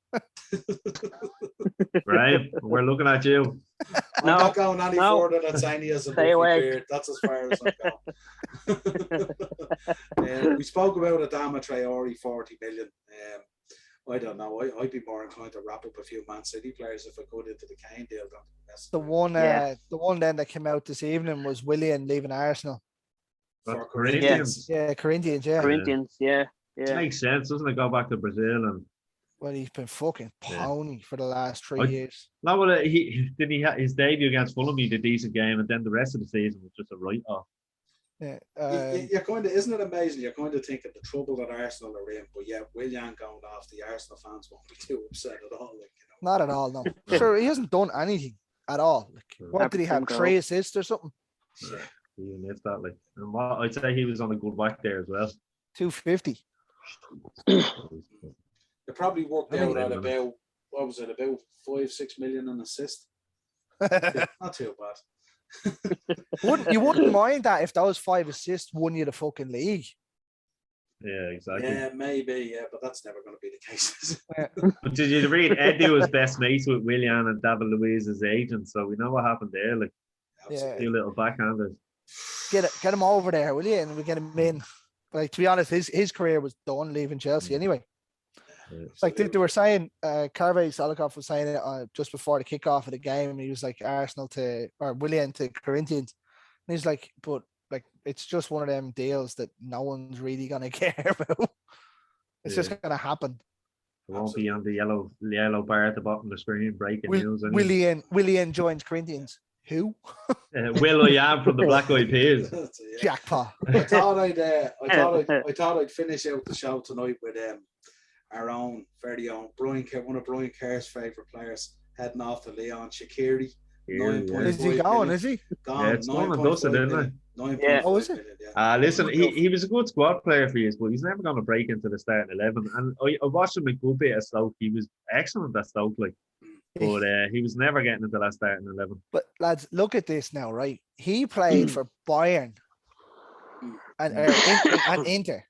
S3: Graham, we're looking at you.
S1: I'm not going any further than saying he has a beard. That's as far as I'm going. We spoke about Adama Traore, 40 million. I don't know. I'd be more inclined to wrap up a few Man City players if I could into the Kane deal.
S2: The one then that came out this evening was Willian leaving Arsenal.
S1: For Corinthians.
S2: Yeah, Corinthians, yeah.
S3: It makes sense, doesn't it? Go back to Brazil and.
S2: Well, he's been fucking pony for the last 3 years.
S3: No, well, he had his debut against Fulham. He did a decent game, and then the rest of the season was just a write-off.
S2: Yeah,
S1: you're kind of, isn't it amazing? You're kind of thinking the trouble that Arsenal are in, but Willian going off, the Arsenal fans won't be too upset at all.
S2: Not at all, no. Sure, he hasn't done anything at all. What did he have? 3 assists or something?
S3: Yeah. He missed that, and what I'd say he was on a good whack there as well.
S2: 250.
S1: It probably worked out at about 5-6 million an assist. Not too bad.
S2: You wouldn't mind that if those 5 assists won you the fucking league.
S3: Yeah, exactly.
S1: Yeah, maybe, but that's never going to be the case.
S3: But did you read Eddie was best mates with Willian and David Luiz's agent? So we know what happened there. A few little backhanders.
S2: Get him over there, will you? And we get him in. Like, to be honest, his career was done leaving Chelsea anyway. Like they were saying, Carvey Solikov was saying it just before the kickoff of the game, and he was like Willian to Corinthians, and he's like, but like it's just one of them deals that no one's really gonna care about. It's just gonna happen.
S3: It won't be on the yellow bar at the bottom of the screen. Breaking news.
S2: Willian joins Corinthians. Who?
S1: Will.i.am
S3: from the Black Eyed Peas.
S2: Jackpot.
S1: I thought I'd finish out the show tonight with our own very own one of Brian Kerr's favourite players heading off to Leon Shaqiri.
S2: Is he gone? Is he?
S1: Gone.
S3: Yeah, it's gone and dusted, isn't it?
S2: Yeah. Oh, is it?
S3: Listen, he was a good squad player for you, but he's never going to break into the starting 11. And I watched him a good bit at Stoke. He was excellent at Stoke, but he was never getting into that starting 11.
S2: But lads, look at this now, right? He played for Bayern and Inter.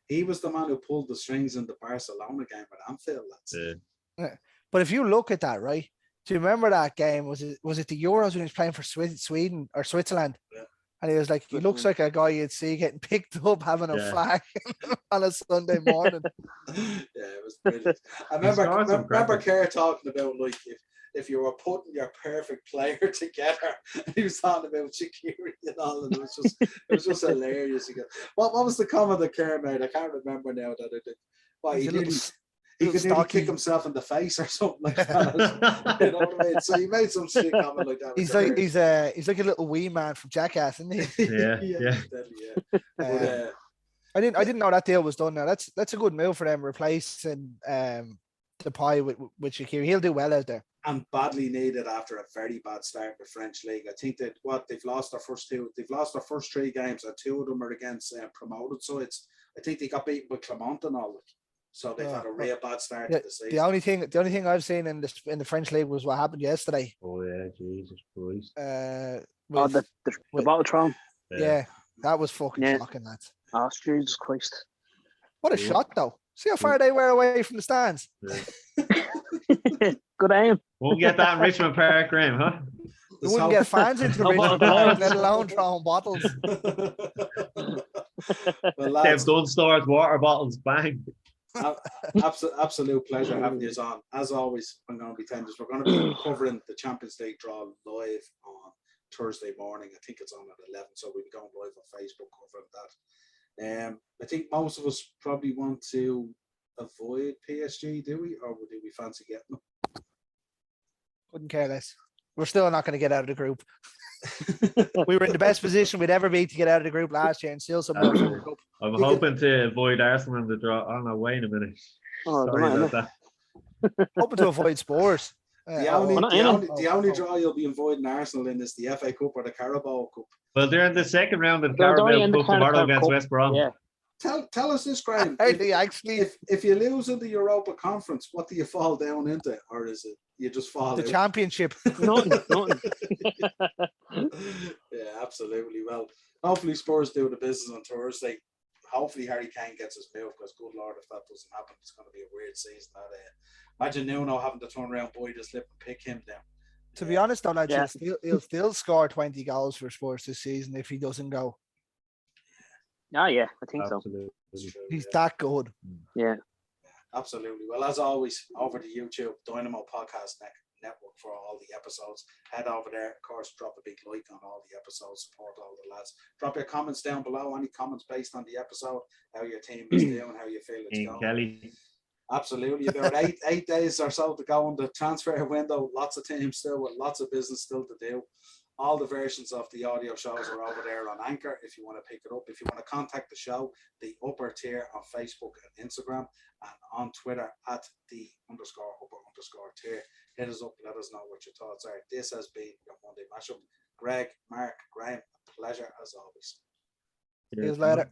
S1: He was the man who pulled the strings in the Barcelona game at Anfield, lads.
S2: Yeah. But if you look at that, right? Do you remember that game? Was it the Euros when he was playing for Sweden or Switzerland?
S1: Yeah.
S2: And he was like, he looks like a guy you'd see getting picked up having a flag on a Sunday morning.
S1: Yeah, it was brilliant. I remember Kerr talking about like if you were putting your perfect player together, and he was talking about Shaqiri and all, and it was just hilarious. What was the comment that Kerr made? I can't remember now that it did. Why he could nearly kick himself in the face or something like that. You know what I mean? So he made some shit comment like that.
S2: He's like a little wee man from Jackass, isn't he?
S3: Yeah.
S2: I didn't know that deal was done. Now that's a good move for them, replacing Depay with Shaqiri. He'll do well out there.
S1: And badly needed after a very bad start in the French league. I think that they've lost their first three games, and two of them are against promoted sides. I think they got beaten by Clermont and all. So they've had a real bad start to the season.
S2: The only thing I've seen in the French league was what happened yesterday.
S3: Oh yeah, Jesus Christ!
S4: The Voltron.
S2: Yeah, that was fucking shocking, lads.
S4: Oh, Jesus Christ!
S2: What a shot, though. See how far they were away from the stands.
S3: Yeah.
S4: Good aim.
S3: Won't get that in Richmond Park, Graeme, huh?
S2: You wouldn't get fans into Richmond Park, let alone throwing bottles.
S3: Well, they've done stores, water bottles, bang.
S1: Absolute pleasure having you on. As always, I'm going to be telling you, we're going to be covering the Champions League draw live on Thursday morning. I think it's on at 11, so we'll be going live on Facebook covering that. I think most of us probably want to avoid PSG, do we? Or do we fancy getting them?
S2: Couldn't care less. We're still not going to get out of the group. We were in the best position we'd ever be to get out of the group last year and still somehow.
S3: I'm hoping to avoid Arsenal in the draw. Oh no, wait a minute. Sorry about that.
S2: Hoping to avoid Spurs.
S1: The only draw you'll be avoiding Arsenal in is the FA Cup or the Carabao Cup.
S3: Well, they're in the second round of the Carabao Cup tomorrow against West Brom.
S4: Yeah.
S1: Tell us this, Graeme. If you lose in the Europa Conference, what do you fall down into, or is it you just fall
S2: the
S1: out?
S2: Championship?
S4: Nothing.
S1: Yeah, absolutely. Well, hopefully Spurs do the business on Thursday. Hopefully Harry Kane gets his move, because good Lord, if that doesn't happen, it's going to be a weird season. Imagine Nuno having to turn around, boy, just slip and pick him down.
S2: To be honest, though, lads, he'll still score 20 goals for Spurs this season if he doesn't go.
S4: Oh, yeah, I think
S3: Absolutely.
S4: so.
S2: He's that good.
S4: Yeah.
S1: Absolutely. Well, as always, over to YouTube, Dynamo Podcast Network for all the episodes. Head over there. Of course, drop a big like on all the episodes. Support all the lads. Drop your comments down below. Any comments based on the episode, how your team is doing, how you feel it's going.
S3: Kelly.
S1: Absolutely. About eight days or so to go in the transfer window. Lots of teams still with lots of business still to do. All the versions of the audio shows are over there on Anchor if you want to pick it up. If you want to contact the show, the upper tier on Facebook and Instagram, and on Twitter at the _upper_tier. Hit us up, let us know what your thoughts are. This has been your Monday Mashup. Greg, Mark, Graeme, a pleasure as always.
S2: See you later.